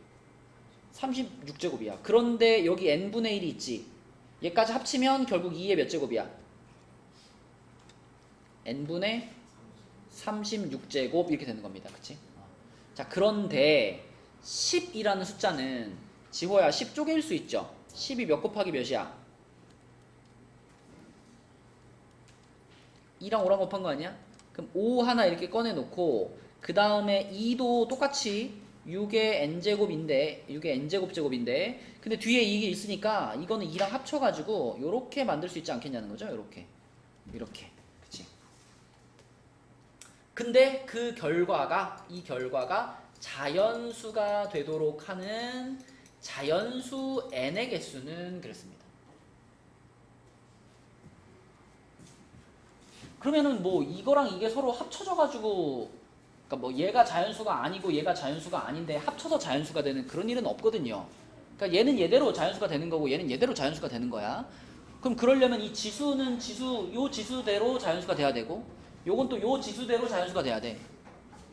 36제곱이야. 그런데 여기 n분의 1이 있지? 얘까지 합치면 결국 2의 몇 제곱이야? n분의 36제곱 이렇게 되는 겁니다. 그치? 자, 그런데 10이라는 숫자는 지호야 10쪼개일 수 있죠? 10이 몇 곱하기 몇이야? 2랑 5랑 곱한 거 아니야? 그럼 5 하나 이렇게 꺼내놓고 그 다음에 2도 똑같이 6의 n제곱인데 6의 n제곱 제곱인데 근데 뒤에 이게 있으니까 이거는 2랑 합쳐가지고 요렇게 만들 수 있지 않겠냐는 거죠. 요렇게 이렇게. 그치? 근데 그 결과가 이 결과가 자연수가 되도록 하는 자연수 n의 개수는 그랬습니다. 그러면은 뭐 이거랑 이게 서로 합쳐져 가지고 그러니까 뭐 얘가 자연수가 아니고 얘가 자연수가 아닌데 합쳐서 자연수가 되는 그런 일은 없거든요. 그러니까 얘는 얘대로 자연수가 되는 거고 얘는 얘대로 자연수가 되는 거야. 그럼 그러려면 이 지수는 요 지수대로 자연수가 돼야 되고 요건 또 요 지수대로 자연수가 돼야 돼.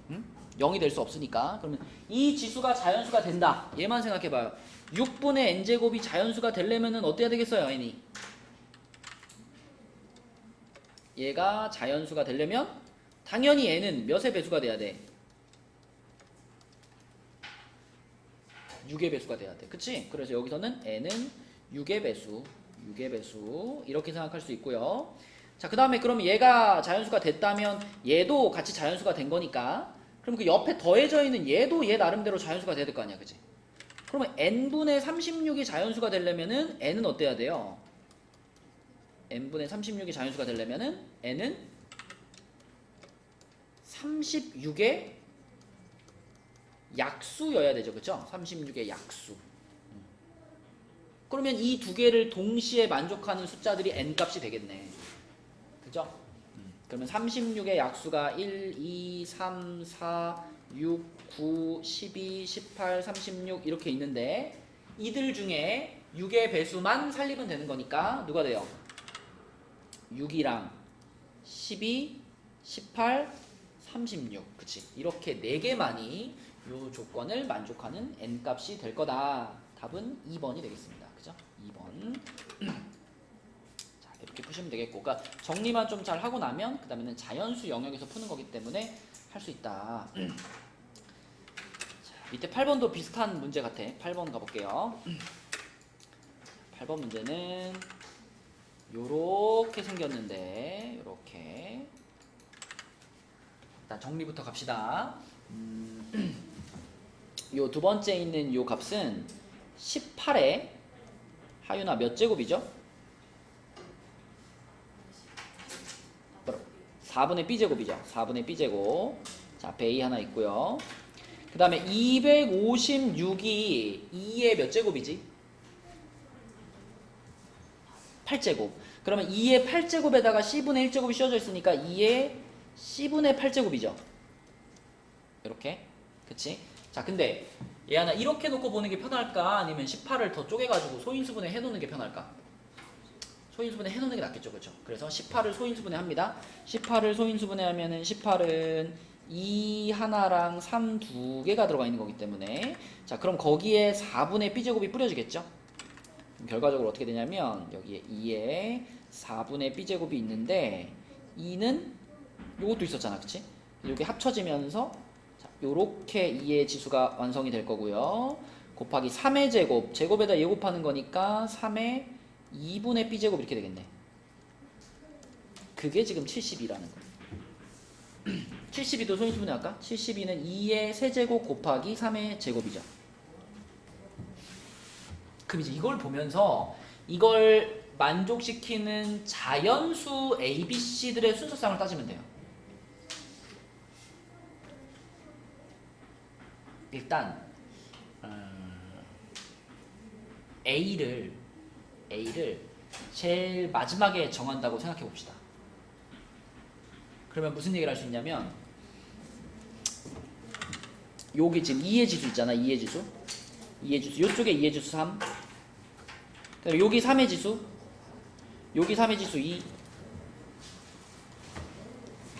응? 0이 될 수 없으니까. 그러면 이 지수가 자연수가 된다. 얘만 생각해 봐요. 6분의 n제곱이 자연수가 되려면은 어때야 되겠어요, n이? 얘가 자연수가 되려면 당연히 n은 몇의 배수가 돼야 돼? 6의 배수가 돼야 돼. 그치? 그래서 여기서는 n은 6의 배수 이렇게 생각할 수 있고요. 자, 그 다음에 그럼 얘가 자연수가 됐다면 얘도 같이 자연수가 된 거니까 그럼 그 옆에 더해져 있는 얘도 얘 나름대로 자연수가 돼야 될 거 아니야. 그치? 그러면 n분의 36이 자연수가 되려면은 n은 어때야 돼요? n분의 36이 자연수가 되려면은 n은 36의 약수여야 되죠. 그쵸? 36의 약수. 그러면 이 두 개를 동시에 만족하는 숫자들이 n값이 되겠네. 그죠? 그러면 36의 약수가 1, 2, 3, 4, 6, 9, 12, 18, 36 이렇게 있는데 이들 중에 6의 배수만 살리면 되는 거니까 누가 돼요? 6이랑 12, 18, 36 그치? 이렇게 4개만이 이 조건을 만족하는 n값이 될 거다. 답은 2번이 되겠습니다. 그죠? 2번 자, 이렇게 푸시면 되겠고 그러니까 정리만 좀 잘 하고 나면 그 다음에는 자연수 영역에서 푸는 거기 때문에 할 수 있다. 자, 밑에 8번도 비슷한 문제 같아. 8번 가볼게요. 8번 문제는 요렇게 생겼는데 요렇게 일단 정리부터 갑시다. 요 두 번째 있는 요 값은 18에 하윤아 몇 제곱이죠? 4분의 b제곱이죠. 4분의 b제곱. 자, 앞에 a 하나 있고요. 그 다음에 256이 2의 몇 제곱이지? 8제곱. 그러면 2의 8제곱에다가 c분의 1제곱이 씌워져 있으니까 2의 c분의 8제곱이죠. 이렇게. 그치? 자, 근데 얘 하나 이렇게 놓고 보는 게 편할까? 아니면 18을 더 쪼개가지고 소인수분해 해놓는 게 편할까? 소인수분해 해놓는 게 낫겠죠. 그렇죠? 그래서 18을 소인수분해 합니다. 18을 소인수분해 하면은 18은 2 하나랑 3 두 개가 들어가 있는 거기 때문에 자, 그럼 거기에 4분의 b제곱이 뿌려지겠죠? 그럼 결과적으로 어떻게 되냐면 여기에 2에 4분의 b제곱이 있는데 2는 요것도 있었잖아, 그치? 요게 합쳐지면서 자, 요렇게 2의 지수가 완성이 될 거고요. 곱하기 3의 제곱, 제곱에다 얘 곱하는 거니까 3의 2분의 b제곱 이렇게 되겠네. 그게 지금 72라는 거예요. 72도 소인수분해 할까? 72는 2의 세제곱 곱하기 3의 제곱이죠. 그럼 이제 이걸 보면서 이걸 만족시키는 자연수 A, B, C들의 순서상을 따지면 돼요. 일단 A를 제일 마지막에 정한다고 생각해 봅시다. 그러면 무슨 얘기를 할 수 있냐면 여기 지금 2의 지수 있잖아. 2의 지수. 2의 지수. 요쪽에 2의 지수 3. 그리고 여기 3의 지수. 여기 3의 지수 2.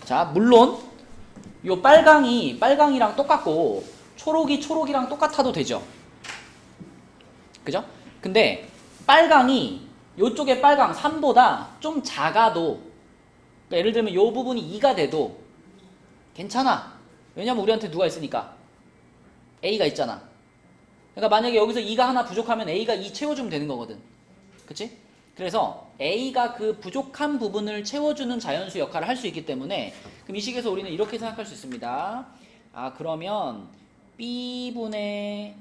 자, 물론 요 빨강이랑 똑같고 초록이랑 똑같아도 되죠. 그죠? 근데 빨강이 요쪽에 빨강 3보다 좀 작아도, 그러니까 예를 들면 요 부분이 2가 돼도 괜찮아. 왜냐면 우리한테 누가 있으니까 A가 있잖아. 그러니까 만약에 여기서 2가 하나 부족하면 A가 2 채워주면 되는 거거든. 그치? 그래서 A가 그 부족한 부분을 채워주는 자연수 역할을 할 수 있기 때문에, 그럼 이 식에서 우리는 이렇게 생각할 수 있습니다. 아, 그러면 4분의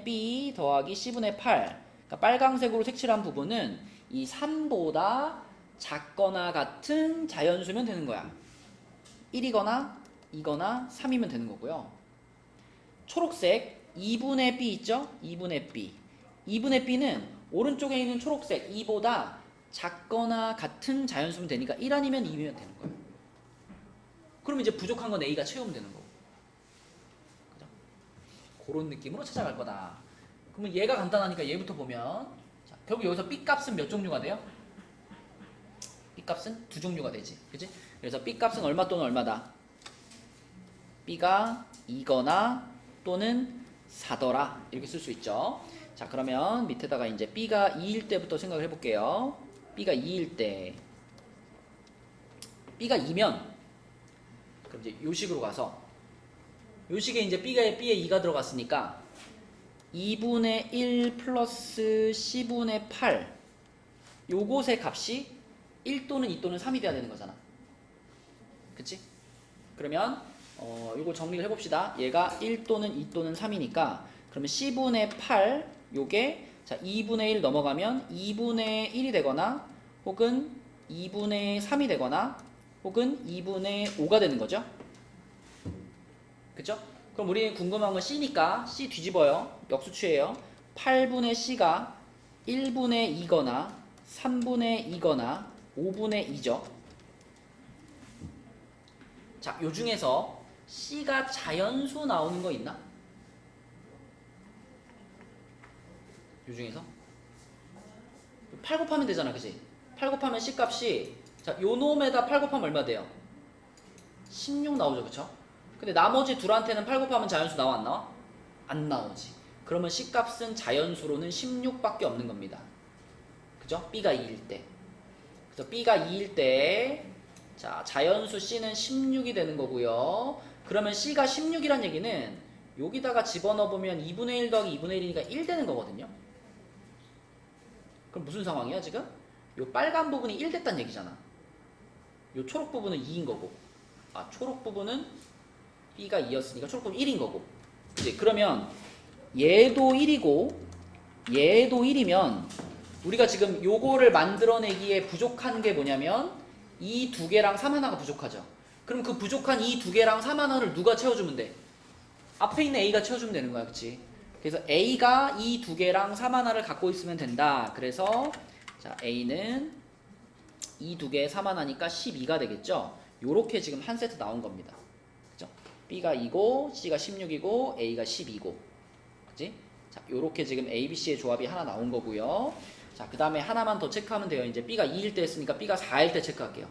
B 더하기 C분의 8, 그러니까 빨강색으로 색칠한 부분은 이 3보다 작거나 같은 자연수면 되는 거야. 1이거나 2거나 3이면 되는 거고요. 초록색 2분의 B 있죠? 2분의 B. 2분의 B는 오른쪽에 있는 초록색 2보다 작거나 같은 자연수면 되니까 1 아니면 2면 되는 거예요. 그럼 이제 부족한 건 A가 채우면 되는 거고. 그죠? 그런 느낌으로 찾아갈 거다. 그러면 얘가 간단하니까 얘부터 보면, 자, 결국 여기서 B 값은 몇 종류가 돼요? B 값은 두 종류가 되지. 그치? 그래서 B 값은 얼마 또는 얼마다? B가 2거나 또는 4더라. 이렇게 쓸 수 있죠. 자, 그러면 밑에다가 이제 B가 2일 때부터 생각을 해볼게요. B가 2일 때. B가 2면, 그럼 이제 요 식으로 가서, 요 식에 이제 B에 2가 들어갔으니까 2분의 1 플러스 C분의 8, 요것의 값이 1 또는 2 또는 3이 돼야 되는 거잖아. 그치? 그러면 요거 정리를 해봅시다. 얘가 1 또는 2 또는 3이니까 그러면 C분의 8, 요게 자 2분의 1 넘어가면 2분의 1이 되거나 혹은 2분의 3이 되거나 혹은 2분의 5가 되는 거죠. 그쵸? 그럼 우리 궁금한 건 C니까 C 뒤집어요. 역수치예요. 8분의 C가 1분의 2거나 3분의 2거나 5분의 2죠. 자, 요 중에서 C가 자연수 나오는 거 있나? 요 중에서 8 곱하면 되잖아, 그치? 8 곱하면 C 값이, 자, 요 놈에다 8 곱하면 얼마 돼요? 16 나오죠, 그쵸? 근데 나머지 둘한테는 8 곱하면 자연수 나와, 안 나와? 안 나오지. 그러면 C 값은 자연수로는 16밖에 없는 겁니다. 그죠? B가 2일 때. 그래서 B가 2일 때, 자, 자연수 C는 16이 되는 거고요. 그러면 C가 16이란 얘기는 여기다가 집어넣어보면 2분의 1 더하기 2분의 1이니까 1 되는 거거든요. 그럼 무슨 상황이야, 지금? 요 빨간 부분이 1 됐다는 얘기잖아. 요 초록 부분은 2인 거고. 아, 초록 부분은 B가 2였으니까 초록 부분은 1인 거고. 그치? 그러면 얘도 1이고 얘도 1이면 우리가 지금 요거를 만들어내기에 부족한 게 뭐냐면 이 두 개랑 3 하나가 부족하죠. 그럼 그 부족한 이 두 개랑 3 하나를 누가 채워주면 돼? 앞에 있는 A가 채워주면 되는 거야, 그치? 그래서 A가 이 두 개랑 3 하나를 갖고 있으면 된다. 그래서 자, A는 이 두 개 3 하나니까 12가 되겠죠. 요렇게 지금 한 세트 나온 겁니다. 그죠? B가 2고 C가 16이고 A가 12고. 그치? 자, 요렇게 지금 A, B, C의 조합이 하나 나온 거고요. 자, 그 다음에 하나만 더 체크하면 돼요. 이제 B가 2일 때 했으니까 B가 4일 때 체크할게요.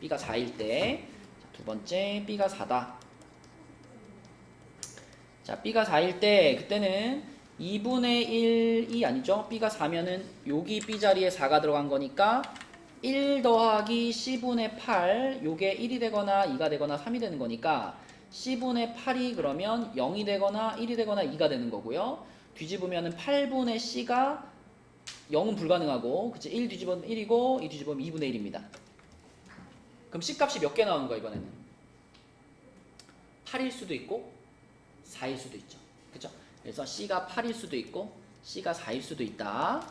B가 4일 때. 자, 두 번째, B가 4다. 자, B가 4일 때, 그때는 2분의 1이 아니죠. B가 4면은 여기 B 자리에 4가 들어간 거니까 1 더하기 C분의 8 요게 1이 되거나 2가 되거나 3이 되는 거니까 C분의 8이 그러면 0이 되거나 1이 되거나 2가 되는 거고요. 뒤집으면 8분의 C가 0은 불가능하고 그치? 1 뒤집으면 1이고 2 뒤집으면 2분의 1입니다. 그럼 C 값이 몇 개 나오는 거야 이번에는? 8일 수도 있고 4일 수도 있죠. 그쵸? 그래서 C가 8일 수도 있고 C가 4일 수도 있다.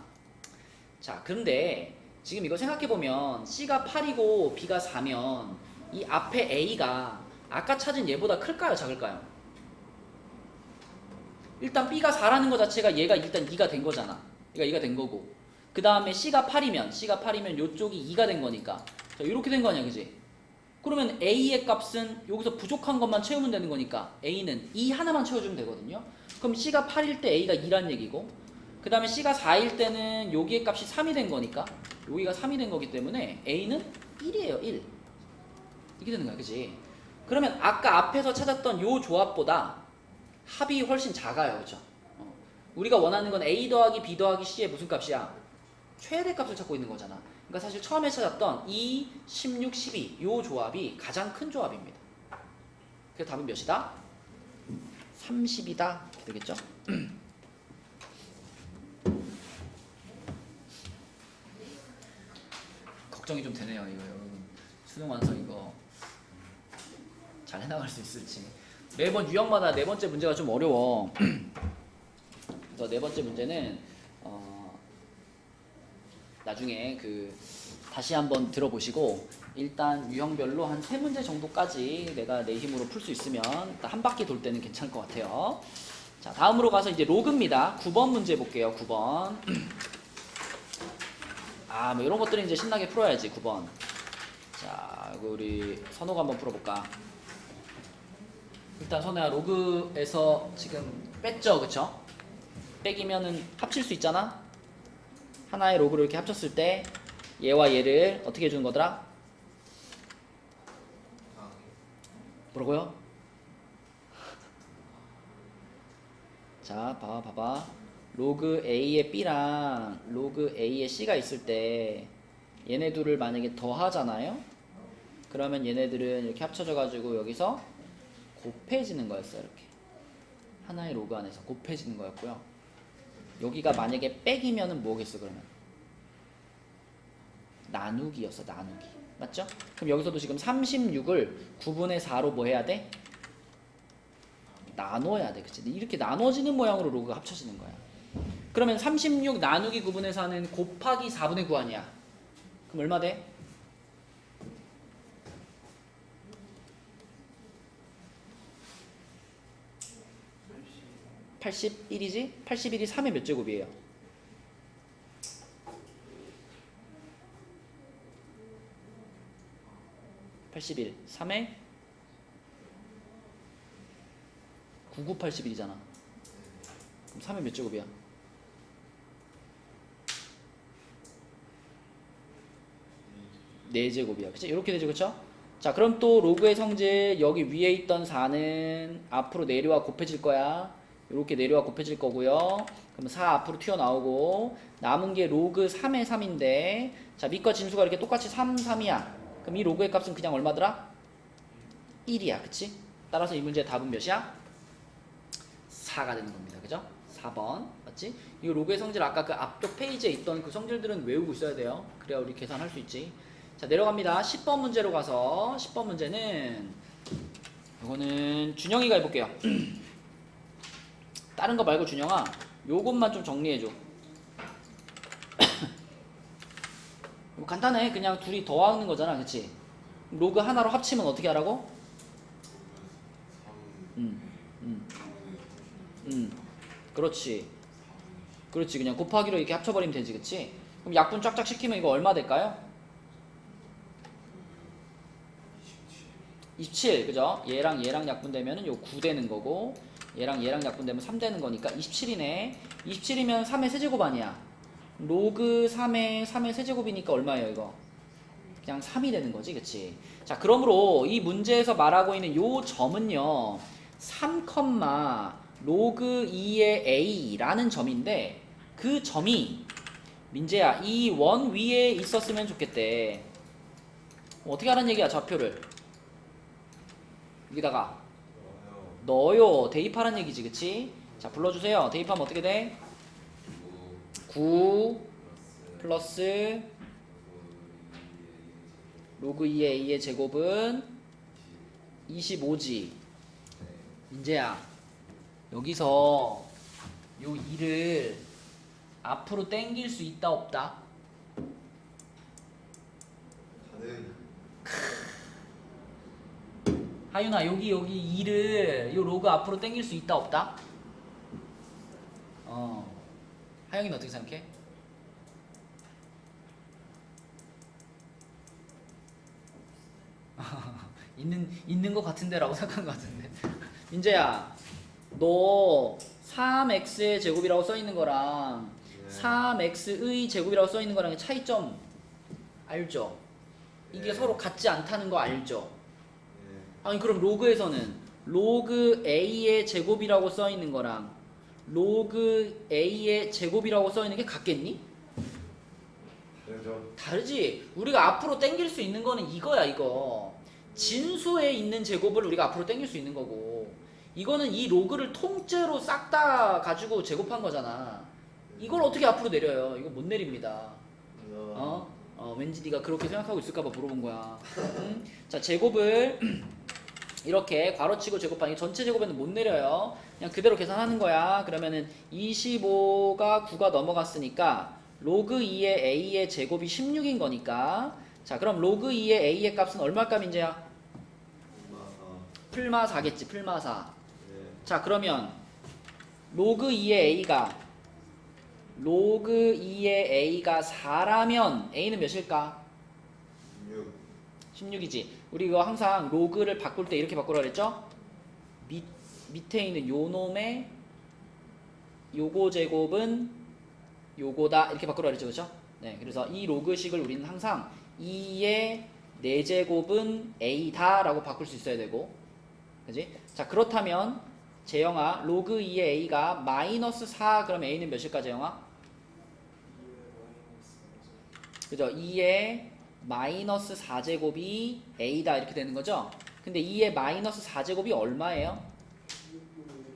자, 그런데 지금 이거 생각해보면 C가 8이고 B가 4면 이 앞에 A가 아까 찾은 얘보다 클까요? 작을까요? 일단 B가 4라는 것 자체가 얘가 일단 2가 된 거잖아. 얘가 2가 된 거고 그 다음에 C가 8이면 요쪽이 2가 된 거니까 자, 이렇게 된 거 아니야 그지? 그러면 A의 값은 여기서 부족한 것만 채우면 되는 거니까 A는 2 하나만 채워주면 되거든요. 그럼 C가 8일 때 A가 2란 얘기고 그 다음에 C가 4일 때는 여기의 값이 3이 된 거니까 여기가 3이 된 거기 때문에 A는 1이에요. 1 이게 되는 거야 그지? 그러면 아까 앞에서 찾았던 요 조합보다 합이 훨씬 작아요. 그죠? 우리가 원하는 건 A 더하기 B 더하기 C의 무슨 값이야? 최대값을 찾고 있는 거잖아. 그러니까 사실 처음에 찾았던 2, 16, 12 요 조합이 가장 큰 조합입니다. 그래서 답은 몇이다? 30이다. 이렇게 되겠죠? 걱정이 좀 되네요. 이거 여러분 수능 완성 이거 잘 해나갈 수 있을지. 매번 유형마다 네 번째 문제가 좀 어려워. 그래서 네 번째 문제는 나중에 다시 한번 들어보시고 일단 유형별로 한 3문제 정도까지 내가 내 힘으로 풀 수 있으면 한 바퀴 돌 때는 괜찮을 것 같아요. 자, 다음으로 가서 이제 로그입니다. 9번 문제 볼게요. 9번. 뭐 이런 것들은 이제 신나게 풀어야지. 9번. 자, 이거 우리 선호가 한번 풀어볼까? 일단 선호야 로그에서 지금 뺐죠, 그쵸? 빼기면은 합칠 수 있잖아. 하나의 로그를 이렇게 합쳤을 때 얘와 얘를 어떻게 해주는 거더라? 뭐라고요? 자, 봐봐. 로그 A의 B랑 로그 A의 C가 있을 때 얘네 둘을 만약에 더하잖아요? 그러면 얘네들은 이렇게 합쳐져 가지고 여기서 곱해지는 거였어요. 이렇게 하나의 로그 안에서 곱해지는 거였고요. 여기가 만약에 빼기면은 뭐겠어 그러면? 나누기였어. 나누기. 맞죠? 그럼 여기서도 지금 36을 9분의 4로 뭐 해야 돼? 나눠야 돼. 그치? 이렇게 나눠지는 모양으로 로그가 합쳐지는 거야. 그러면 36 나누기 9분의 4는 곱하기 4분의 9 아니야? 그럼 얼마 돼? 81이지? 81이 3의 몇 제곱이에요? 81 3의 9981이잖아. 그럼 3의 몇 제곱이야? 4제곱이야. 그치? 이렇게 되죠. 그쵸? 자, 그럼 또 로그의 성질 여기 위에 있던 4는 앞으로 내려와 곱해질 거야. 이렇게 내려와 곱해질 거고요. 그럼 4 앞으로 튀어나오고 남은 게 로그 3의 3인데 자, 밑과 진수가 이렇게 똑같이 3, 3이야. 그럼 이 로그의 값은 그냥 얼마더라? 1이야. 그치? 따라서 이 문제의 답은 몇이야? 4가 되는 겁니다. 그죠? 4번. 맞지? 이 로그의 성질 아까 그 앞쪽 페이지에 있던 그 성질들은 외우고 있어야 돼요. 그래야 우리 계산할 수 있지. 자, 내려갑니다. 10번 문제로 가서 10번 문제는 이거는 준영이가 해볼게요. 다른 거 말고 준영아 요것만 좀 정리해줘. 뭐 간단해. 그냥 둘이 더하는 거잖아. 그치? 로그 하나로 합치면 어떻게 하라고? 그렇지. 그렇지. 그냥 곱하기로 이렇게 합쳐버리면 되지. 그치? 그럼 약분 쫙쫙 시키면 이거 얼마 될까요? 27. 그죠? 얘랑 약분되면은 요 9 되는 거고 얘랑 약분되면 3 되는 거니까 27이네. 27이면 3의 세제곱 아니야. 로그 3의 세제곱이니까 얼마예요 이거? 그냥 3이 되는 거지. 그치? 자, 그러므로 이 문제에서 말하고 있는 요 점은요 3, 로그 2의 a라는 점인데 그 점이 민재야, 이 원 위에 있었으면 좋겠대. 어떻게 하라는 얘기야, 좌표를? 여기다가 넣어요. 대입하라는 얘기지, 그치? 자, 불러주세요. 대입하면 어떻게 돼? 9 플러스 로그 2의 a의 제곱은 25지. 민재야, 여기서 요 2를 앞으로 당길 수 있다 없다? 가능. 하윤아, 여기 2를 요 로그 앞으로 당길 수 있다 없다? 하영이는 어떻게 생각해? 있는 것 같은데라고 생각한 것 같은데. 민재야, 너 3x의 제곱이라고 써 있는 거랑 네. 3x의 제곱이라고 써 있는 거랑 차이점 알죠? 이게 네. 서로 같지 않다는 거 알죠? 네. 아니 그럼 로그에서는 로그 a의 제곱이라고 써 있는 거랑 로그 a의 제곱이라고 써 있는 게 같겠니? 그렇죠. 다르지. 우리가 앞으로 당길 수 있는 거는 이거야, 이거. 진수에 있는 제곱을 우리가 앞으로 당길 수 있는 거고, 이거는 이 로그를 통째로 싹 다 가지고 제곱한 거잖아. 이걸 어떻게 앞으로 내려요? 이거 못 내립니다. 왠지 네가 그렇게 생각하고 있을까봐 물어본 거야. 응? 자, 제곱을 이렇게 괄호치고 제곱하니 전체 제곱에는 못 내려요. 그냥 그대로 계산하는 거야. 그러면은 25가 9가 넘어갔으니까 로그 2의 a의 제곱이 16인 거니까, 자 그럼 로그 2의 a의 값은 얼마일까 민재야? 풀마 4겠지. 풀마 4. 네. 자 그러면 로그 2의 a가 4라면 a는 몇일까? 16이지. 우리 이거 항상 로그를 바꿀 때 이렇게 바꾸라 그랬죠? 밑에 있는 요 놈의 요거 제곱은 요거다 이렇게 바꾸라 그랬죠, 그렇죠? 네, 그래서 이 로그식을 우리는 항상 2의 4제곱은 a다 라고 바꿀 수 있어야 되고, 그지? 자 그렇다면 재영아, 로그 2의 a가 마이너스 4 그럼 a는 몇일까 재영아? 그죠? 2의 마이너스 4제곱이 a다 이렇게 되는 거죠? 근데 2의 마이너스 4제곱이 얼마예요?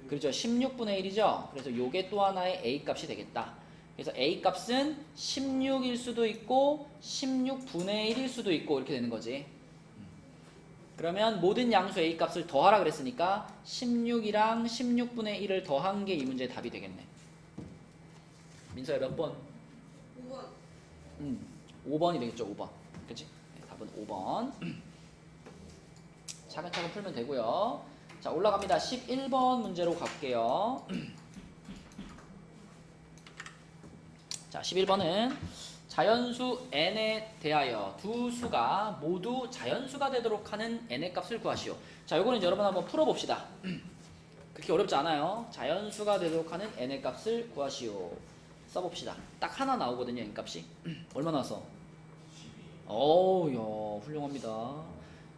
그렇죠. 16분의 1이죠. 그래서 요게 또 하나의 a 값이 되겠다. 그래서 a 값은 16일 수도 있고 16분의 1일 수도 있고 이렇게 되는 거지. 그러면 모든 양수 a 값을 더하라 그랬으니까 16이랑 16분의 1을 더한 게 이 문제의 답이 되겠네. 민서야 몇 번? 5번. 5번이 되겠죠. 5번. 그치? 네, 답은 5번. 차근차근 풀면 되고요. 자 올라갑니다. 11번 문제로 갈게요. 자 11번은 자연수 n에 대하여 두 수가 모두 자연수가 되도록 하는 n의 값을 구하시오. 자 요거는 여러분 한번 풀어봅시다. 그렇게 어렵지 않아요. 자연수가 되도록 하는 n의 값을 구하시오. 써봅시다. 딱 하나 나오거든요. n 값이. 얼마 나왔어? 어우 야 훌륭합니다.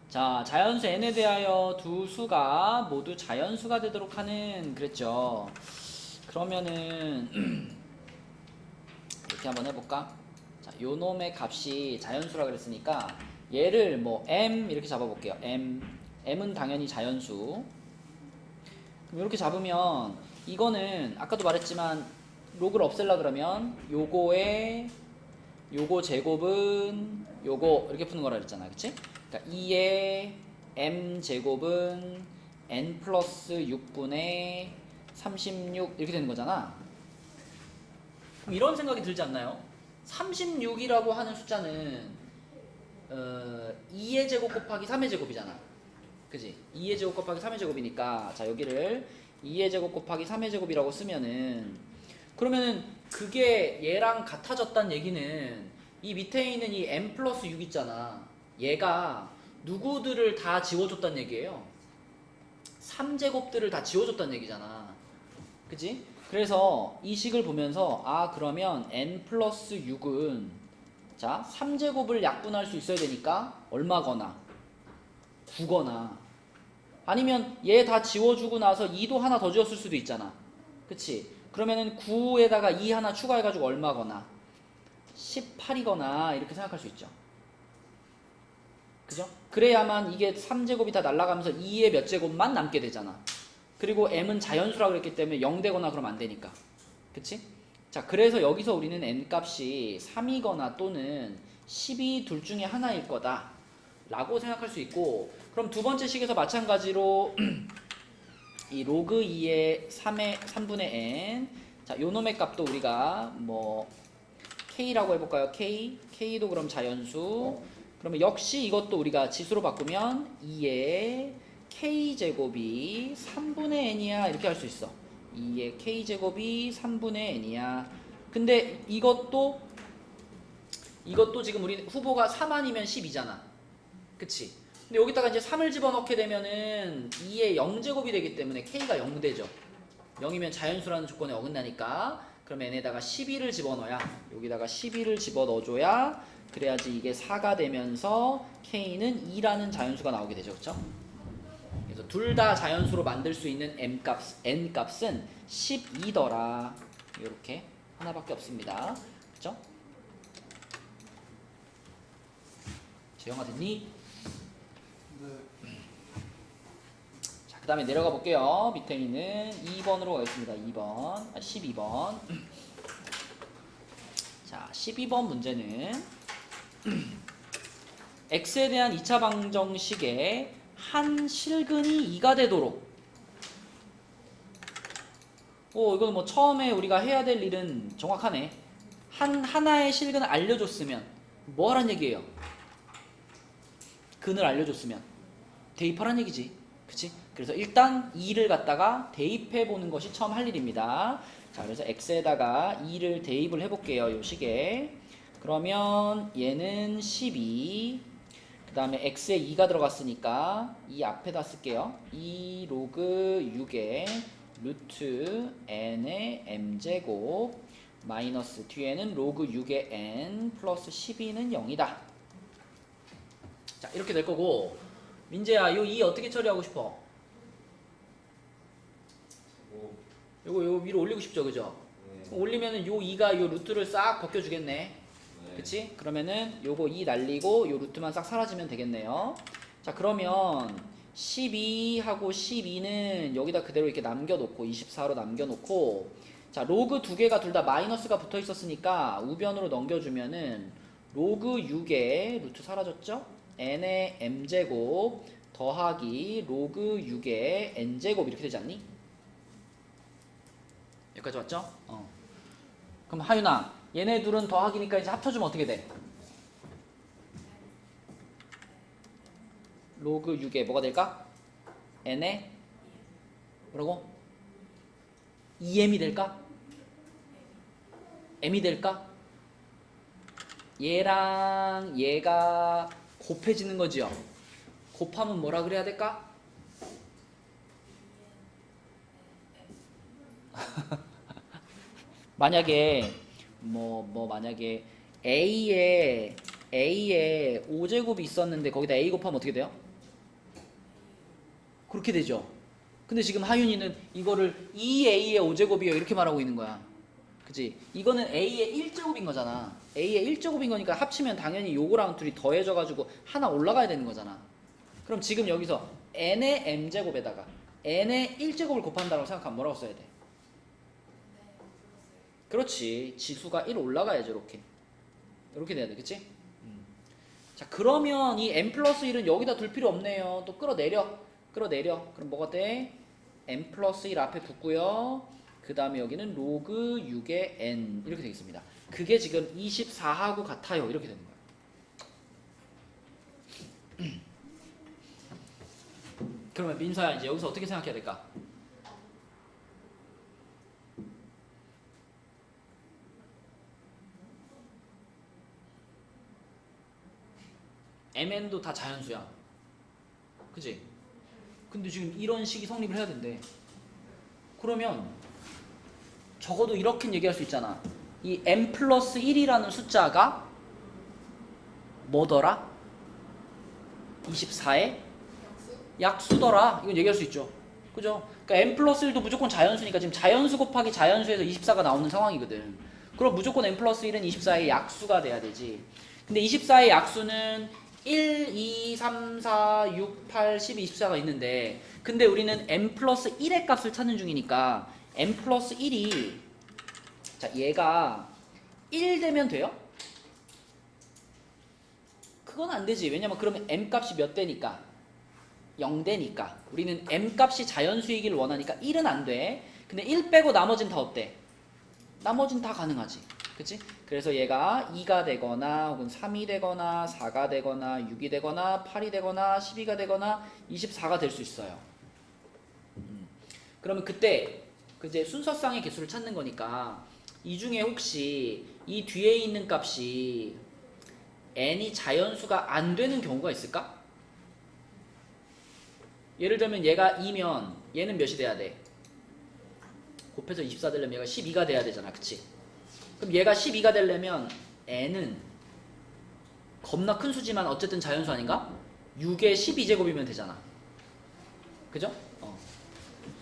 자 자연수 n에 대하여 두 수가 모두 자연수가 되도록 하는 그랬죠. 그러면은 이렇게 한번 해볼까? 자 요놈의 값이 자연수라 그랬으니까 얘를 뭐 m 이렇게 잡아볼게요. m은 당연히 자연수. 그럼 이렇게 잡으면 이거는 아까도 말했지만 로그를 없앨라 그러면 요거의 요거 제곱은 요거 이렇게 푸는 거라 그랬잖아. 그치? 그러니까 2의 m 제곱은 n 플러스 6분의 36 이렇게 되는 거잖아. 그럼 이런 생각이 들지 않나요? 36이라고 하는 숫자는 2의 제곱 곱하기 3의 제곱이잖아. 그지? 2의 제곱 곱하기 3의 제곱이니까 자 여기를 2의 제곱 곱하기 3의 제곱이라고 쓰면은 그러면은 그게 얘랑 같아졌다는 얘기는 이 밑에 있는 이 m 플러스 6 있잖아. 얘가 누구들을 다 지워줬다는 얘기예요. 3제곱들을 다 지워줬다는 얘기잖아. 그치? 그래서 이 식을 보면서 아 그러면 n 플러스 6은 자 3제곱을 약분할 수 있어야 되니까 얼마거나 9거나 아니면 얘 다 지워주고 나서 2도 하나 더 지웠을 수도 있잖아. 그치? 그러면은 9에다가 2 하나 추가해가지고 얼마거나 18이거나 이렇게 생각할 수 있죠. 그죠? 그래야만 이게 3제곱이 다 날아가면서 2의 몇 제곱만 남게 되잖아. 그리고 m은 자연수라고 그랬기 때문에 0 되거나 그러면 안 되니까. 그치? 자, 그래서 여기서 우리는 n값이 3이거나 또는 10이 둘 중에 하나일 거다 라고 생각할 수 있고, 그럼 두 번째 식에서 마찬가지로 이 로그 2의 3분의 n, 자, 요 놈의 값도 우리가 뭐 k라고 해볼까요? k도 그럼 자연수. 그러면 역시 이것도 우리가 지수로 바꾸면 2의 k제곱이 3분의 n이야 이렇게 할 수 있어. 2의 k제곱이 3분의 n이야. 근데 이것도 지금 우리 후보가 3 아니면 10이잖아. 그치? 근데 여기다가 이제 3을 집어넣게 되면은 2의 0제곱이 되기 때문에 k가 0 되죠. 0이면 자연수라는 조건에 어긋나니까. 그럼 n에다가 12를 집어넣어야, 여기다가 12를 집어넣어줘야 그래야지 이게 4가 되면서 k는 2라는 자연수가 나오게 되죠. 그쵸? 그래서 둘 다 자연수로 만들 수 있는 n값은 12더라. 이렇게 하나밖에 없습니다. 그쵸? 재영아 됐니? 네. 자, 그 다음에 내려가 볼게요. 밑에 있는 2번으로 가겠습니다. 12번. 자, 12번 문제는 x에 대한 2차 방정식에 한 실근이 2가 되도록, 이건 뭐 처음에 우리가 해야 될 일은 정확하네. 하나의 실근을 알려줬으면 뭐 하란 얘기예요? 근을 알려줬으면 대입하란 얘기지. 그치? 그래서 일단 2를 갖다가 대입해 보는 것이 처음 할 일입니다. 자, 그래서 x에다가 2를 대입을 해볼게요. 요 식에. 그러면 얘는 12, 그 다음에 x에 2가 들어갔으니까 이 앞에다 쓸게요. 2 로그 6에 루트 n의 m제곱 마이너스 뒤에는 로그 6의 n 플러스 12는 0이다. 자, 이렇게 될 거고, 민재야, 요 2 어떻게 처리하고 싶어? 요거 위로 올리고 싶죠, 그죠? 네. 올리면은 요 2가 요 루트를 싹 벗겨주겠네. 네. 그치? 그러면은 요거 2 날리고 요 루트만 싹 사라지면 되겠네요. 자, 그러면 12하고 12는 여기다 그대로 이렇게 남겨놓고 24로 남겨놓고, 자, 로그 두 개가 둘 다 마이너스가 붙어 있었으니까 우변으로 넘겨주면은 로그 6에 루트 사라졌죠? n의 m제곱 더하기 로그 6의 n제곱 이렇게 되지 않니? 여기까지 왔죠? 그럼 하윤아, 얘네 둘은 더하기니까 이제 합쳐주면 어떻게 돼? 로그 6에 뭐가 될까? n에 뭐라고? 2m이 될까? m이 될까? 얘랑 얘가 곱해지는 거지요. 곱하면 뭐라 그래야 될까? 만약에 만약에 A에 5제곱이 있었는데 거기다 A 곱하면 어떻게 돼요? 그렇게 되죠. 근데 지금 하윤이는 이거를 2A의 5제곱이요 이렇게 말하고 있는 거야. 그치? 이거는 A의 1제곱인 거잖아. A의 1제곱인 거니까 합치면 당연히 요거랑 둘이 더해져가지고 하나 올라가야 되는 거잖아. 그럼 지금 여기서 n의 m제곱에다가 n의 1제곱을 곱한다고 생각하면 뭐라고 써야 돼? 그렇지. 지수가 1 올라가야죠. 이렇게 돼야 돼. 그치? 자, 그러면 이 n 플러스 1은 여기다 둘 필요 없네요. 또 끌어내려. 그럼 뭐가 돼? n 플러스 1 앞에 붙고요. 그 다음에 여기는 로그 6의 n 이렇게 되겠습니다. 그게 지금 24하고 같아요. 이렇게 되는 거예요. 그러면 민서야, 이제 여기서 어떻게 생각해야 될까? mn도 다 자연수야. 그치? 근데 지금 이런 식이 성립을 해야 된대. 그러면 적어도 이렇게 얘기할 수 있잖아. 이 n 플러스 1이라는 숫자가 뭐더라? 24의 약수더라. 이건 얘기할 수 있죠. 그죠? 그러니까 n 플러스 1도 무조건 자연수니까 지금 자연수 곱하기 자연수에서 24가 나오는 상황이거든. 그럼 무조건 n 플러스 1은 24의 약수가 돼야 되지. 근데 24의 약수는 1, 2, 3, 4, 6, 8, 12, 24가 있는데 근데 우리는 n 플러스 1의 값을 찾는 중이니까 n 플러스 1이 자 얘가 1 되면 돼요? 그건 안 되지. 왜냐면 그러면 m 값이 몇 대니까? 0대니까. 우리는 m 값이 자연수이기를 원하니까 1은 안 돼. 근데 1 빼고 나머지는 다 어때? 나머지는 다 가능하지. 그치? 그래서 얘가 2가 되거나 혹은 3이 되거나 4가 되거나 6이 되거나 8이 되거나 12가 되거나 24가 될 수 있어요. 그러면 그때 이제 순서상의 개수를 찾는 거니까 이 중에 혹시 이 뒤에 있는 값이 n이 자연수가 안 되는 경우가 있을까? 예를 들면 얘가 2면 얘는 몇이 돼야 돼? 곱해서 24 되려면 얘가 12가 돼야 되잖아. 그치? 그럼 얘가 12가 되려면 n은 겁나 큰 수지만 어쨌든 자연수 아닌가? 6의 12제곱이면 되잖아. 그죠?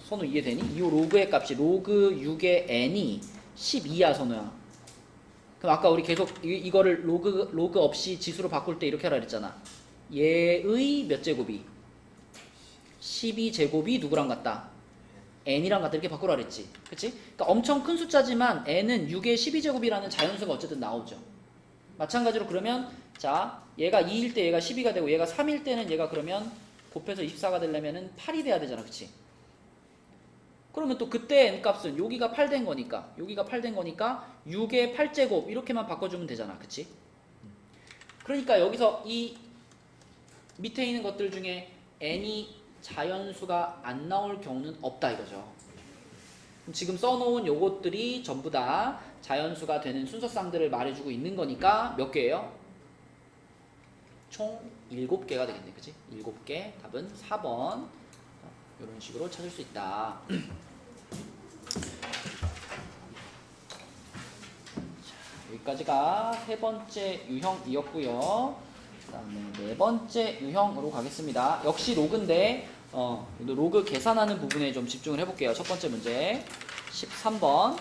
선우 이해되니? 이 로그의 값이 로그 6의 n이 12야 선우야. 그럼 아까 우리 계속 이거를 로그 없이 지수로 바꿀 때 이렇게 하라 그랬잖아. 얘의 몇 제곱이? 12제곱이 누구랑 같다? n이랑 같다 이렇게 바꾸라 그랬지. 그치? 그러니까 엄청 큰 숫자지만 n은 6의 12제곱이라는 자연수가 어쨌든 나오죠. 마찬가지로 그러면 자 얘가 2일 때 얘가 12가 되고 얘가 3일 때는 얘가 그러면 곱해서 24가 되려면 8이 돼야 되잖아. 그치? 그러면 또 그때 n값은 여기가 8 된 거니까 여기가 8 된 거니까 6의 8제곱 이렇게만 바꿔주면 되잖아. 그치? 그러니까 여기서 이 밑에 있는 것들 중에 n이 자연수가 안 나올 경우는 없다 이거죠. 지금 써놓은 요것들이 전부 다 자연수가 되는 순서쌍들을 말해주고 있는 거니까 몇 개예요? 총 7개가 되겠네. 그치? 7개. 답은 4번. 이런 식으로 찾을 수 있다. 자, 여기까지가 세 번째 유형이었고요. 그 다음에 네 번째 유형으로 가겠습니다. 역시 로그인데 로그 계산하는 부분에 좀 집중을 해볼게요. 첫 번째 문제 13번.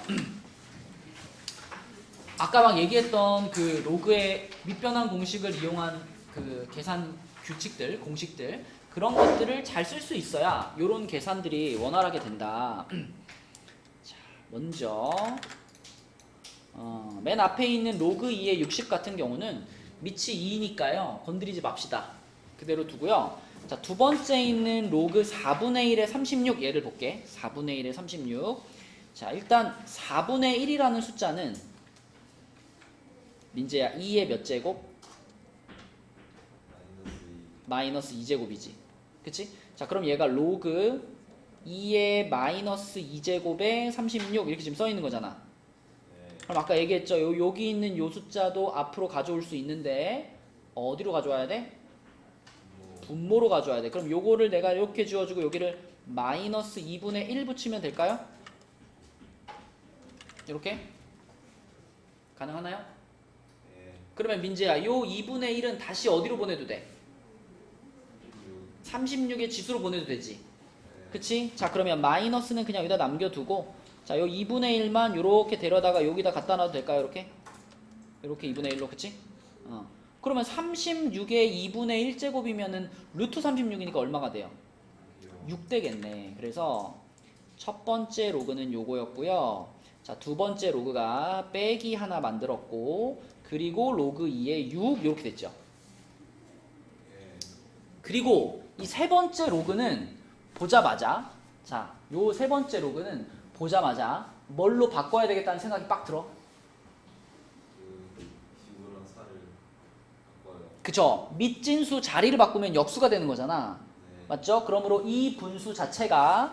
아까 막 얘기했던 그 로그의 밑변환 공식을 이용한 그 계산 규칙들, 공식들 그런 것들을 잘 쓸 수 있어야 이런 계산들이 원활하게 된다. 자, 먼저 맨 앞에 있는 로그 2의 60 같은 경우는 밑이 2니까요. 건드리지 맙시다. 그대로 두고요. 자, 두 번째 있는 로그 4분의 1의 36 얘를 볼게. 4분의 1의 36. 자, 일단 4분의 1이라는 숫자는 민재야 2의 몇 제곱? 마이너스 2제곱이지. 그치? 자, 그럼 얘가 로그 2의 마이너스 2제곱에 36 이렇게 지금 써 있는 거잖아. 그럼 아까 얘기했죠. 여기 있는 요 숫자도 앞으로 가져올 수 있는데 어디로 가져와야 돼? 분모로 가져와야 돼. 그럼 요거를 내가 이렇게 지워주고 여기를 마이너스 2분의 1 붙이면 될까요? 이렇게? 가능하나요? 그러면 민재야 요 2분의 1은 다시 어디로 보내도 돼? 36의 지수로 보내도 되지. 그치? 자, 그러면 마이너스는 그냥 여기다 남겨두고 자, 요 2분의 1만 요렇게 데려다가 여기다 갖다 놔도 될까요? 이렇게? 이렇게 2분의 1로, 그치? 그러면 36의 2분의 1제곱이면은 루트 36이니까 얼마가 돼요? 6 되겠네. 그래서 첫 번째 로그는 요거였고요. 자, 두 번째 로그가 빼기 하나 만들었고 그리고 로그 2의 6 이렇게 됐죠. 그리고 이 세 번째 로그는 보자마자 자, 요 세 번째 로그는 보자마자 뭘로 바꿔야 되겠다는 생각이 빡 들어. 그쵸? 밑진수 자리를 바꾸면 역수가 되는 거잖아. 맞죠? 그러므로 이 분수 자체가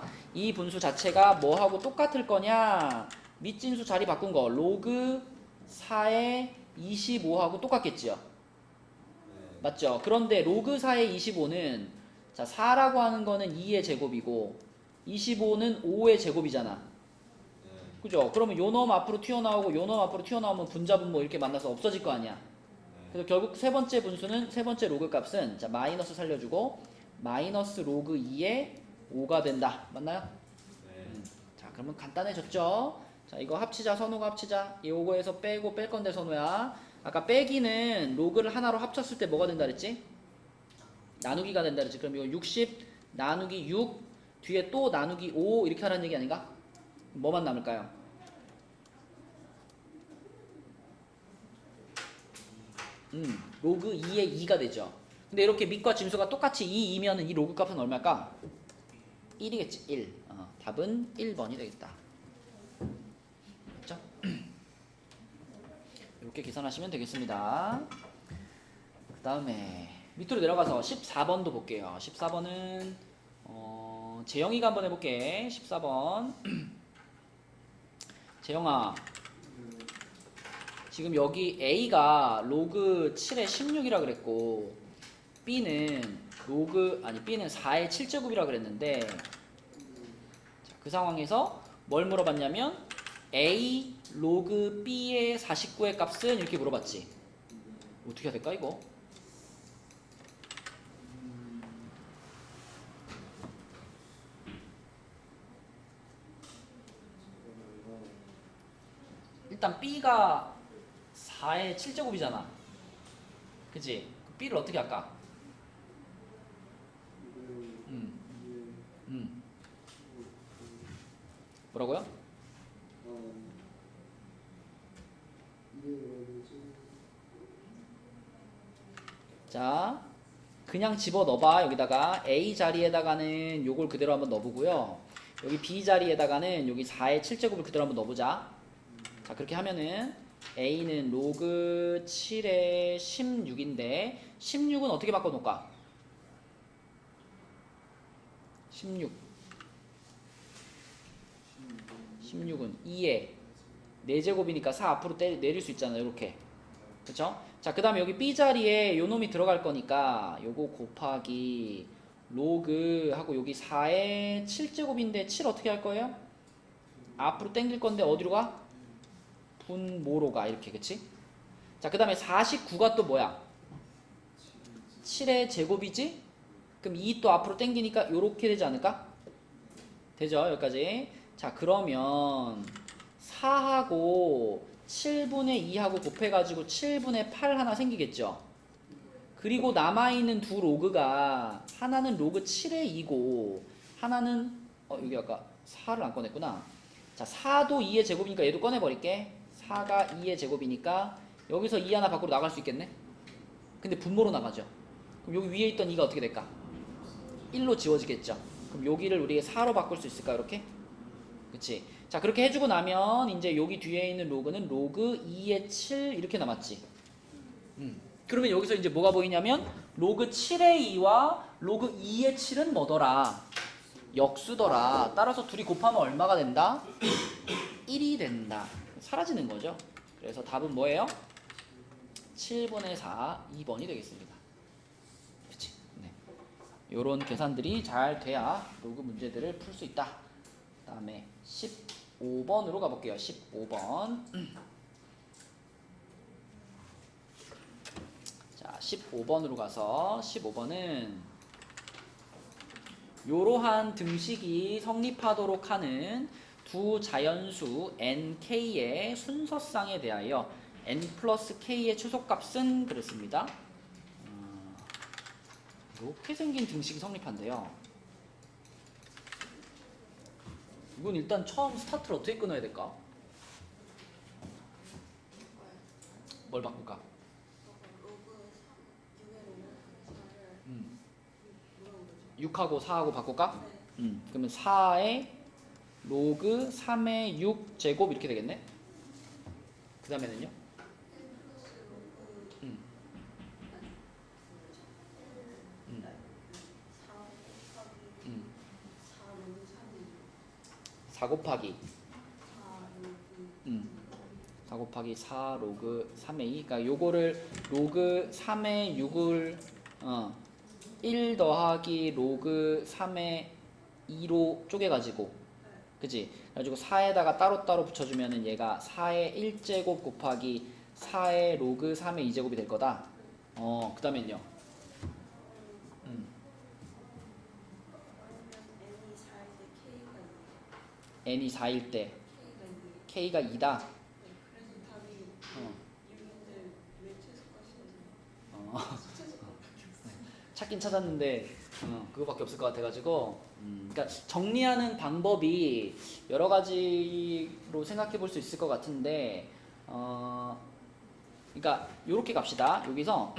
뭐하고 똑같을 거냐? 밑진수 자리 바꾼 거 로그 4의 25하고 똑같겠지요. 맞죠? 그런데 로그 4의 25는 자 4라고 하는 거는 2의 제곱이고 25는 5의 제곱이잖아. 그죠? 그러면 요 놈 앞으로 튀어나오고 요 놈 앞으로 튀어나오면 분자분모 이렇게 만나서 없어질 거 아니야. 그래서 결국 세 번째 분수는 세 번째 로그 값은 자 마이너스 살려주고 마이너스 로그 2의 5가 된다. 맞나요? 자, 그러면 간단해졌죠? 자, 이거 합치자. 선우가 합치자. 요거에서 빼고 뺄 건데 선우야. 아까 빼기는 로그를 하나로 합쳤을 때 뭐가 된다 그랬지? 나누기가 된다 그랬지. 그럼 이거 60 나누기 6 뒤에 또 나누기 5 이렇게 하라는 얘기 아닌가? 뭐만 남을까요? 로그 2의 2가 되죠. 근데 이렇게 밑과 진수가 똑같이 2이면은 이 로그 값은 얼마일까? 1이겠지. 1. 답은 1번이 되겠다. 그렇죠? 이렇게 계산하시면 되겠습니다. 그 다음에 밑으로 내려가서 14번도 볼게요. 14번은 재영이가 한번 해볼게. 14번 재영아, 지금 여기 A가 로그 7의 16이라 그랬고 B는 B는 4의 7제곱이라 그랬는데, 자, 그 상황에서 뭘 물어봤냐면 A 로그 B의 49의 값은 이렇게 물어봤지. 어떻게 해야 될까 이거? 일단 B가 4의 7제곱이잖아. 그치? B를 어떻게 할까? 뭐라고요? 자, 그냥 집어 넣어봐. 여기다가 A 자리에다가는 요걸 그대로 한번 넣어보고요. 여기 B 자리에다가는 여기 4의 7제곱을 그대로 한번 넣어보자. 자, 그렇게 하면은 A는 로그 7의 16인데 16은 어떻게 바꿔놓을까? 16은 2에 4제곱이니까 4 앞으로 내릴 수 있잖아요. 이렇게. 그쵸? 자, 그 다음에 여기 B 자리에 요 놈이 들어갈 거니까 요거 곱하기 로그 하고 여기 4의 7제곱인데 7 어떻게 할 거예요? 앞으로 당길 건데 어디로 가? 분모로 가. 이렇게. 그치? 자, 그 다음에 49가 또 뭐야? 7의 제곱이지? 그럼 2 또 앞으로 당기니까 요렇게 되지 않을까? 되죠? 여기까지. 자, 그러면 4하고 7분의 2하고 곱해가지고 7분의 8 하나 생기겠죠? 그리고 남아있는 두 로그가 하나는 로그 7의 2고 하나는 여기 아까 4를 안 꺼냈구나. 자, 4도 2의 제곱이니까 얘도 꺼내버릴게. 4가 2의 제곱이니까 여기서 2 하나 밖으로 나갈 수 있겠네? 근데 분모로 나가죠. 그럼 여기 위에 있던 2가 어떻게 될까? 1로 지워지겠죠. 그럼 여기를 우리가 4로 바꿀 수 있을까? 이렇게? 그치? 자, 그렇게 해주고 나면 이제 여기 뒤에 있는 로그는 로그 2의 7 이렇게 남았지. 그러면 여기서 이제 뭐가 보이냐면 로그 7의 2와 로그 2의 7은 뭐더라? 역수더라. 따라서 둘이 곱하면 얼마가 된다? 1이 된다. 사라지는 거죠. 그래서 답은 뭐예요? 7분의 4, 2번이 되겠습니다. 그치? 네. 요런 계산들이 잘 돼야 로그 문제들을 풀 수 있다. 그 다음에 15번으로 가볼게요. 15번. 자, 15번으로 가서 15번은 요러한 등식이 성립하도록 하는 두 자연수 nk의 순서상에 대하여 n 플러스 k의 최소값은 그랬습니다. 이렇게 생긴 등식이 성립한대요. 이건 일단 처음 스타트를 어떻게 끊어야 될까? 뭘 바꿀까? 로그 6하고 4하고 바꿀까? 네. 그러면 4의 로그 3의 6 제곱 이렇게 되겠네? 그 다음에는요? 음. 4 곱하기 4 곱하기 4 로그 3의 2. 그러니까 요거를 로그 3의 6을 1 더하기 로그 3의 2로 쪼개가지고, 그치? 그래가지고 4에다가 따로따로 붙여주면은 얘가 4의 1제곱 곱하기 4의 로그 3의 2제곱이 될 거다. 그 다음엔요? n이 4일 때 n이 4일 때 k가 K가 2다. 그래서 답이 어. 6인데 왜 최소값이었나? 어. 최소값밖에 없어. 찾긴 찾았는데 그거밖에 없을 것 같아가지고 그러니까 정리하는 방법이 여러 가지로 생각해 볼 수 있을 것 같은데 그러니까 요렇게 갑시다. 여기서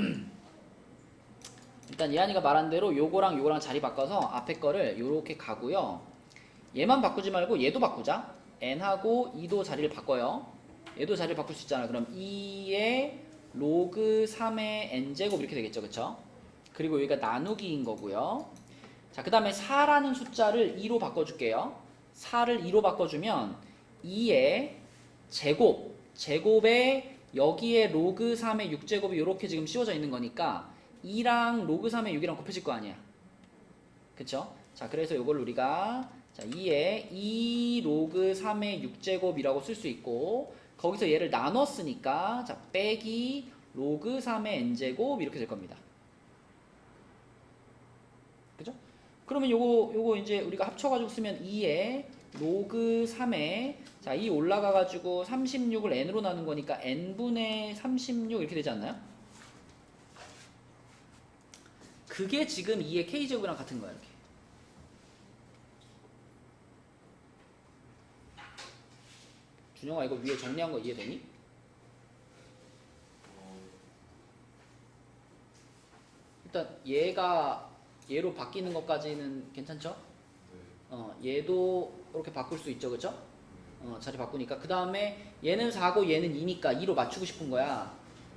일단 예한이가 말한 대로 요거랑 요거랑 자리 바꿔서 앞에 거를 요렇게 가고요. 얘만 바꾸지 말고 얘도 바꾸자. n하고 2도 자리를 바꿔요. 얘도 자리를 바꿀 수 있잖아. 그럼 2의 로그 3의 n제곱 이렇게 되겠죠. 그쵸? 그리고 여기가 나누기인 거고요. 자, 그 다음에 4라는 숫자를 2로 바꿔줄게요. 4를 2로 바꿔주면 2의 제곱에 여기에 로그 3의 6제곱이 이렇게 지금 씌워져 있는 거니까 2랑 로그 3의 6이랑 곱해질 거 아니야. 그쵸? 자, 그래서 이걸 우리가 자 2에 2 로그 3의 6제곱이라고 쓸 수 있고 거기서 얘를 나눴으니까 자 빼기 로그 3의 n제곱 이렇게 될 겁니다. 그죠? 그러면 요거 이제 우리가 합쳐가지고 쓰면 2에 로그 3에 자, 2 올라가가지고 36을 n으로 나눈 거니까 n분의 36 이렇게 되지 않나요? 그게 지금 2의 k제곱이랑 같은 거야, 이렇게. 준영아, 이거 위에 정리한 거 이해되니? 일단 얘로 바뀌는 것까지는 괜찮죠? 얘도 이렇게 바꿀 수 있죠, 그쵸? 자리 바꾸니까. 그 다음에 얘는 4고 얘는 2니까 2로 맞추고 싶은 거야.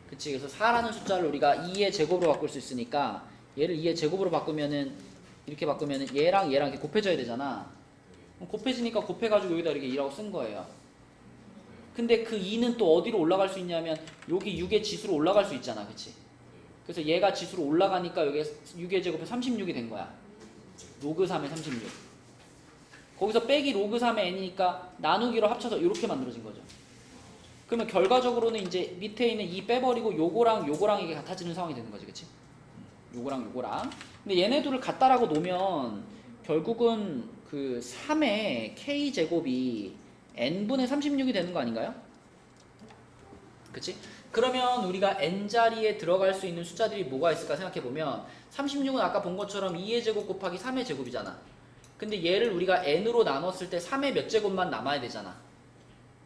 그치? 그래서 4라는 숫자를 우리가 2의 제곱으로 바꿀 수 있으니까 얘를 2의 제곱으로 바꾸면은 이렇게 바꾸면은 얘랑 이렇게 곱해져야 되잖아. 곱해지니까 곱해가지고 여기다 이렇게 2라고 쓴 거예요. 근데 그 2는 또 어디로 올라갈 수 있냐면 여기 6의 지수로 올라갈 수 있잖아. 그치? 그래서 얘가 지수로 올라가니까 여기 6의 제곱에 36이 된 거야. 로그 3의 36. 거기서 빼기 로그 3의 n이니까 나누기로 합쳐서 이렇게 만들어진 거죠. 그러면 결과적으로는 이제 밑에 있는 2 빼버리고 요거랑 이게 같아지는 상황이 되는 거지. 그치? 요거랑. 근데 얘네들을 같다라고 놓으면 결국은 그 3의 k제곱이 n분의 36이 되는 거 아닌가요? 그치? 그러면 우리가 n자리에 들어갈 수 있는 숫자들이 뭐가 있을까 생각해보면 36은 아까 본 것처럼 2의 제곱 곱하기 3의 제곱이잖아. 근데 얘를 우리가 n으로 나눴을 때 3의 몇 제곱만 남아야 되잖아.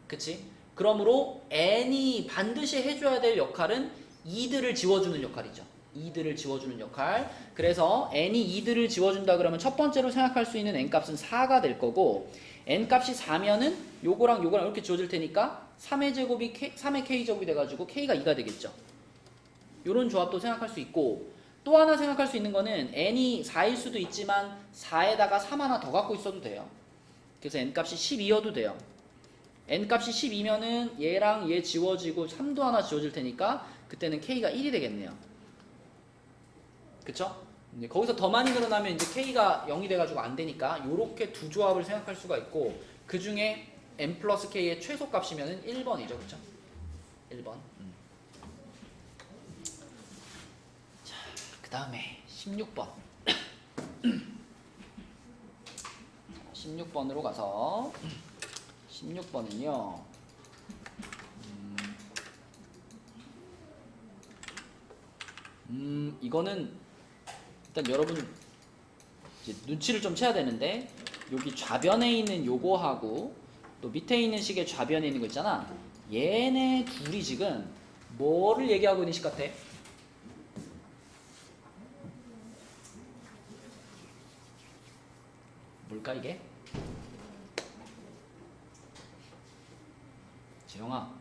그치? 그러므로 n이 반드시 해줘야 될 역할은 2들을 지워주는 역할이죠. 2들을 지워주는 역할. 그래서 n이 2들을 지워준다 그러면 첫 번째로 생각할 수 있는 n값은 4가 될 거고 n값이 4면은 요거랑 이렇게 지워질 테니까 3의 제곱이 3의 k제곱이 돼가지고 k가 2가 되겠죠. 요런 조합도 생각할 수 있고 또 하나 생각할 수 있는 거는 n이 4일 수도 있지만 4에다가 3 하나 더 갖고 있어도 돼요. 그래서 n값이 12여도 돼요. n값이 12면은 얘랑 얘 지워지고 3도 하나 지워질 테니까 그때는 k가 1이 되겠네요. 그쵸? 거기서 더 많이 늘어나면 이제 k가 0이 돼가지고 안 되니까 요렇게 두 조합을 생각할 수가 있고 그 중에 n 플러스 k의 최소값이면은 1번이죠. 그쵸? 1번. 자, 그 다음에 16번. 16번으로 가서 16번은요. 이거는 일단 여러분 이제 눈치를 좀 채야 되는데 여기 좌변에 있는 요거하고 또 밑에 있는 식의 좌변에 있는 거 있잖아. 얘네 둘이 지금 뭐를 얘기하고 있는 식 같아? 뭘까 이게? 재영아,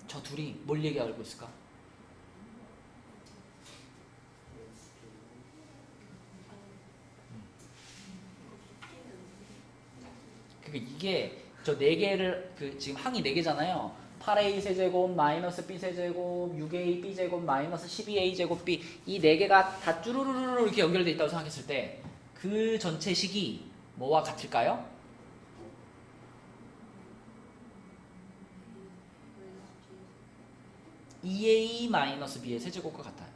저 둘이 뭘 얘기하고 있을까? 그러니까 이게 저 네 개를 그 지금 항이 네 개잖아요. 8a 세제곱 마이너스 b 세제곱 6a b 제곱 마이너스 12a 제곱 b 이 네 개가 다 쭈루루루 이렇게 연결돼 있다고 생각했을 때 그 전체 식이 뭐와 같을까요? (2a-b의) 세제곱과 같아요.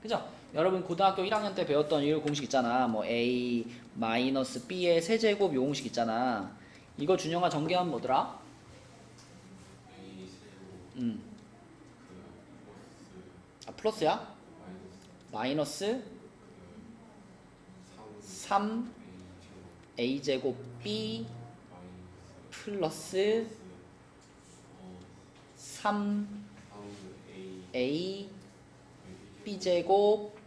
그죠? 여러분 고등학교 1학년 때 배웠던 이 공식 있잖아. 뭐 a 마이너스 b의 세제곱 요 공식 있잖아. 이거 준영아 전개하면 뭐더라? A 세제곱 아 플러스야? 마이너스 3 a 제곱 b 플러스 3 a b 제곱.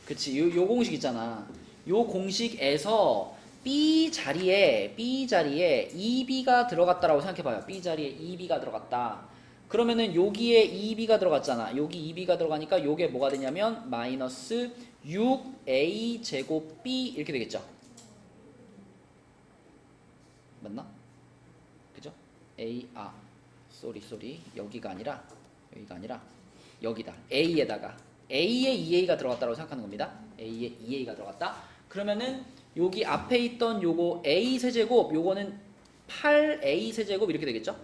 그치, 요 공식 있잖아. 요 공식에서 b 자리에 2b가 들어갔다라고 생각해봐요. b 자리에 2b가 들어갔다. 그러면은 여기에 2b가 들어갔잖아. 여기 2b가 들어가니까 요게 뭐가 되냐면 마이너스 6a 제곱 b 이렇게 되겠죠. 맞나? 그죠? 쏘리 여기가 아니라 여기다. a에다가 a에 2a가 들어갔다고 생각하는 겁니다. a에 2a가 들어갔다. 그러면은 여기 앞에 있던 요거 a 세제곱 요거는 8a 세제곱 이렇게 되겠죠?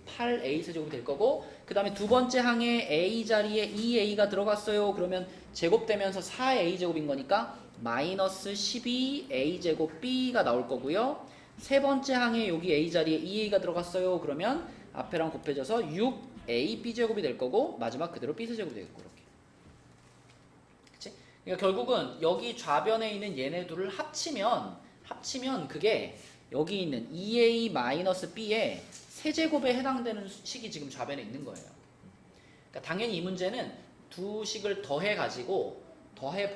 8a 세제곱이 될 거고, 그 다음에 두 번째 항에 a 자리에 2a가 들어갔어요. 그러면 제곱되면서 4a 제곱인 거니까 마이너스 12a 제곱 b가 나올 거고요. 세 번째 항에 여기 a 자리에 2a가 들어갔어요. 그러면 앞에랑 곱해져서 6a b 제곱이 될 거고, 마지막 그대로 b 세제곱이 되겠고, 이렇게. 그치? 그러니까 결국은 여기 좌변에 있는 얘네 둘을 합치면 그게 여기 있는 2a-b의 세제곱에 해당되는 식이 지금 좌변에 있는 거예요. 그러니까 당연히 이 문제는 두 식을 더해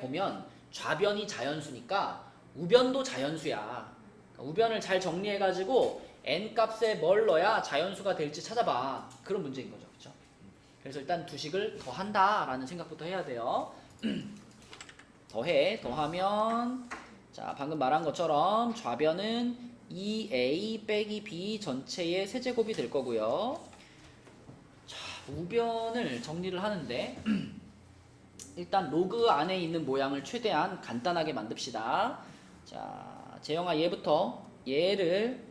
보면 좌변이 자연수니까 우변도 자연수야. 그러니까 우변을 잘 정리해 가지고 n 값에 뭘 넣어야 자연수가 될지 찾아봐. 그런 문제인 거죠. 그렇죠? 그래서 일단 두 식을 더한다라는 생각부터 해야 돼요. 더하면 자, 방금 말한 것처럼 좌변은 2a 빼기 b 전체의 세제곱이 될 거고요. 자, 우변을 정리를 하는데 일단 로그 안에 있는 모양을 최대한 간단하게 만듭시다. 자, 재영아 얘부터 얘를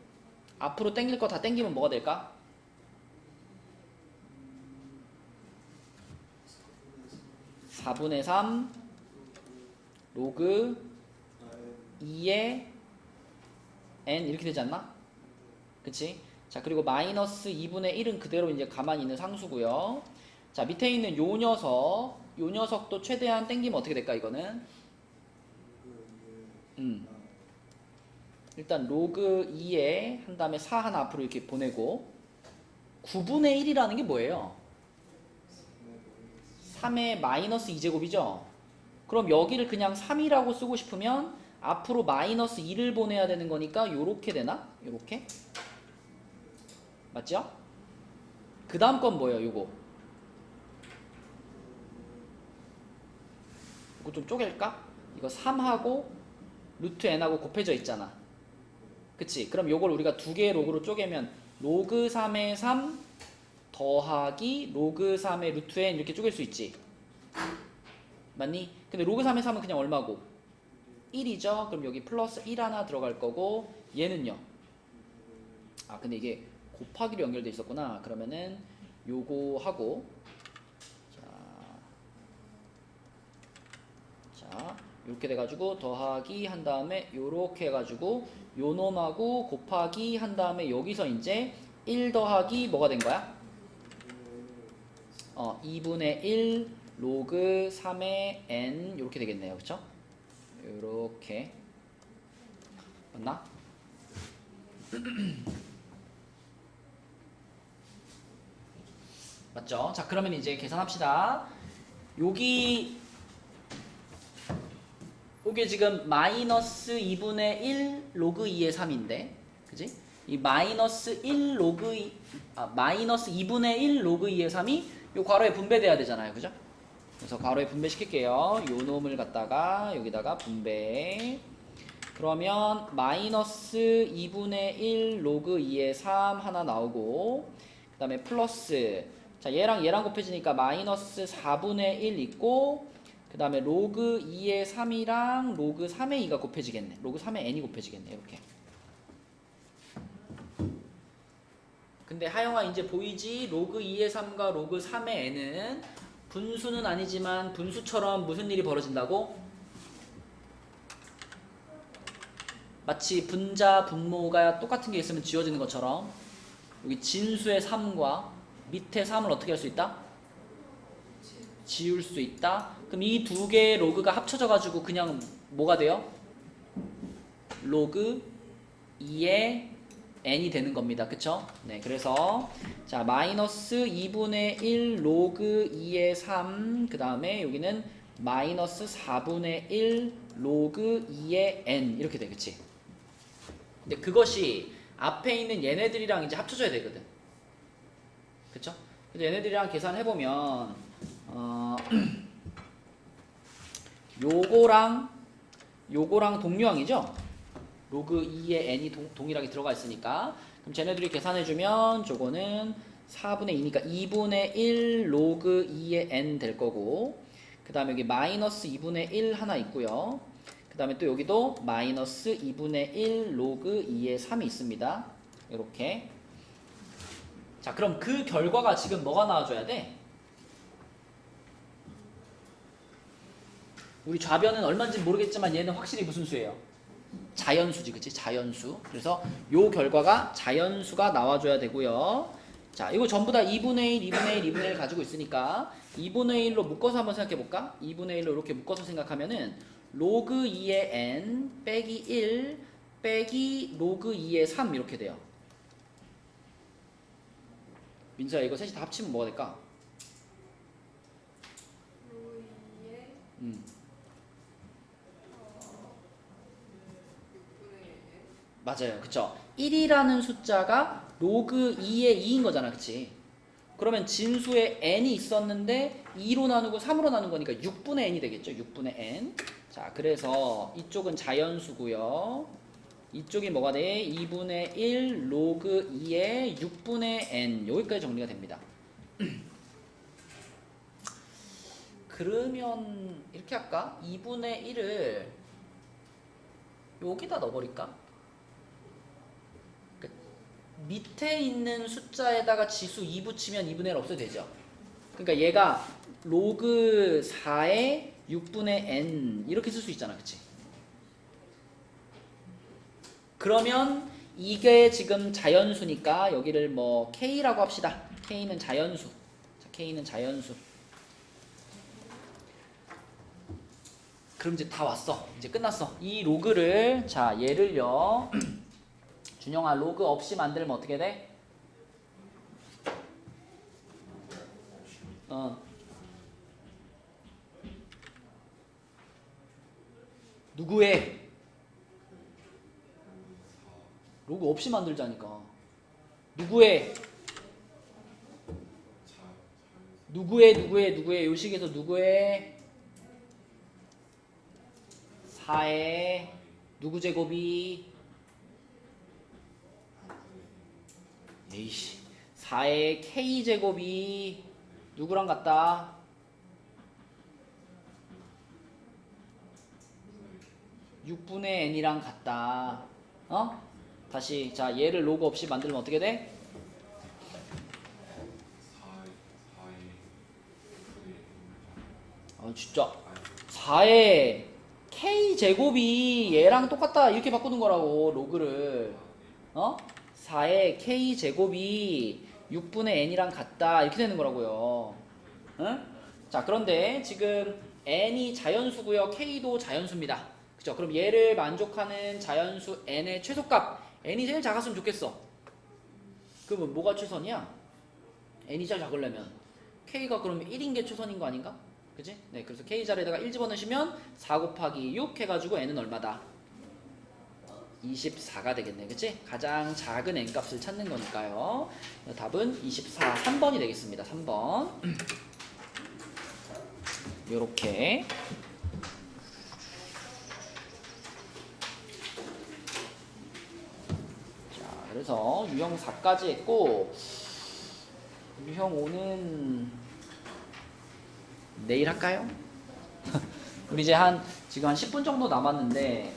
앞으로 당길 거 다 당기면 뭐가 될까? 4분의 3 로그 2의 n 이렇게 되지 않나? 그치? 자, 그리고 마이너스 2분의 1은 그대로 이제 가만히 있는 상수고요. 자, 밑에 있는 요 녀석도 최대한 당기면 어떻게 될까, 이거는? 일단 로그 2에 한 다음에 4 하나 앞으로 이렇게 보내고, 9분의 1이라는 게 뭐예요? 3의 마이너스 2제곱이죠? 그럼 여기를 그냥 3이라고 쓰고 싶으면 앞으로 마이너스 2를 보내야 되는 거니까 요렇게 되나? 요렇게? 맞죠? 그 다음 건 뭐예요? 요거 좀 쪼갤까? 이거 3하고 루트 n하고 곱해져 있잖아. 그치? 그럼 요걸 우리가 두 개의 로그로 쪼개면 로그 3의 3 더하기 로그 3의 루트 n 이렇게 쪼갤 수 있지. 맞니? 근데 로그 3의 3은 그냥 얼마고? 1이죠? 그럼 여기 플러스 1 하나 들어갈 거고, 얘는요? 아, 근데 이게 곱하기로 연결돼 있었구나. 그러면은 요거 하고, 자 이렇게 돼가지고 더하기 한 다음에 요렇게 해가지고 요 놈하고 곱하기 한 다음에 여기서 이제 1 더하기 뭐가 된 거야? 2분의 1 로그 3의 n 이렇게 되겠네요. 그쵸? 요렇게 맞나? 맞죠? 자, 그러면 이제 계산합시다. 여기 이게 지금 마이너스 2분의 1 로그 2의 3인데, 그지? 이 마이너스 1 로그 마이너스 2분의 1 로그 2의 3이 요 괄호에 분배돼야 되잖아요, 그죠? 그래서 괄호에 분배시킬게요. 요 놈을 갖다가 여기다가 분배. 그러면 마이너스 2분의 1 로그 2의 3 하나 나오고, 그 다음에 플러스, 자, 얘랑 곱해지니까 마이너스 4분의 1 있고, 그 다음에 로그 2의 3이랑 로그 3의 2가 곱해지겠네. 로그 3의 n이 곱해지겠네. 이렇게. 근데 하영아 이제 보이지? 로그 2의 3과 로그 3의 n은 분수는 아니지만 분수처럼 무슨 일이 벌어진다고? 마치 분자, 분모가 똑같은 게 있으면 지워지는 것처럼 여기 진수의 3과 밑에 3을 어떻게 할 수 있다? 지울 수 있다. 그럼 이 두 개의 로그가 합쳐져 가지고 그냥 뭐가 돼요? 로그 2의 n이 되는 겁니다. 그쵸? 네, 그래서 자 마이너스 2분의 1 로그 2의 3, 그 다음에 여기는 마이너스 4분의 1 로그 2의 n 이렇게 돼. 그치? 근데 그것이 앞에 있는 얘네들이랑 이제 합쳐져야 되거든. 그쵸? 그래서 얘네들이랑 계산해보면 요거랑 동류항이죠? 로그 2의 n이 동일하게 들어가 있으니까. 그럼 쟤네들이 계산해주면 저거는 4분의 2니까 2분의 1 로그 2의 n 될 거고, 그 다음에 여기 마이너스 2분의 1 하나 있고요. 그 다음에 또 여기도 마이너스 2분의 1 로그 2의 3이 있습니다. 이렇게. 자, 그럼 그 결과가 지금 뭐가 나와줘야 돼? 우리 좌변은 얼마인지 모르겠지만 얘는 확실히 무슨 수예요? 자연수지, 그치? 자연수. 그래서 요 결과가 자연수가 나와줘야 되고요. 자, 이거 전부 다 2분의 1, 2분의 1, 2분의 1 가지고 있으니까 2분의 1로 묶어서 한번 생각해볼까? 2분의 1로 이렇게 묶어서 생각하면은 로그 2의 n 빼기 1 빼기 로그 2의 3 이렇게 돼요. 민서야, 이거 셋이 다 합치면 뭐가 될까? 로이의 6분의 1. 맞아요. 그쵸? 1이라는 숫자가 로그 2의 2인 거잖아. 그치? 그러면 진수에 n이 있었는데 2로 나누고 3으로 나눈 거니까 6분의 n이 되겠죠. 6분의 n. 자, 그래서 이쪽은 자연수고요. 이쪽이 뭐가 돼? 2분의 1 로그 2의 6분의 n. 여기까지 정리가 됩니다. 그러면 이렇게 할까? 2분의 1을 여기다 넣어버릴까? 밑에 있는 숫자에다가 지수 2 붙이면 2분의 1 없어도 되죠. 그러니까 얘가 로그 4의 6분의 n 이렇게 쓸 수 있잖아. 그치? 그러면 이게 지금 자연수니까 여기를 뭐 k라고 합시다. k는 자연수. 자, k는 자연수. 그럼 이제 다 왔어. 이제 끝났어. 이 로그를, 자, 얘를요. 준영아, 로그 없이 만들면 어떻게 돼? 누구의? 로그 없이 만들자니까. 누구의? 누구의? 요 식에서 누구의? 4의 누구 제곱이? 에이씨, 4의 k 제곱이 누구랑 같다? (6분의 n이랑) 같다. 어? 다시, 자, 얘를 로그 없이 만들면 어떻게 돼? 4의 진짜 4의 k 제곱이 얘랑 똑같다 이렇게 바꾸는 거라고. 로그를 4의 k 제곱이 6분의 n이랑 같다 이렇게 되는 거라고요. 응? 자, 그런데 지금 n이 자연수고요, k도 자연수입니다. 그죠? 그럼 얘를 만족하는 자연수 n의 최소값, n이 제일 작았으면 좋겠어. 그러면 뭐가 최선이야? n이 제일 작으려면 k가 그러면 1인 게 최선인 거 아닌가? 그치? 네, 그래서 k 자리에다가 1 집어넣으시면 4 곱하기 6 해가지고 n은 얼마다? 24가 되겠네. 그치? 가장 작은 n 값을 찾는 거니까요. 답은 24, 3번이 되겠습니다. 3번. 요렇게. 자, 그래서 유형 4까지 했고, 유형 5는 내일 할까요? 우리 이제 지금 한 10분 정도 남았는데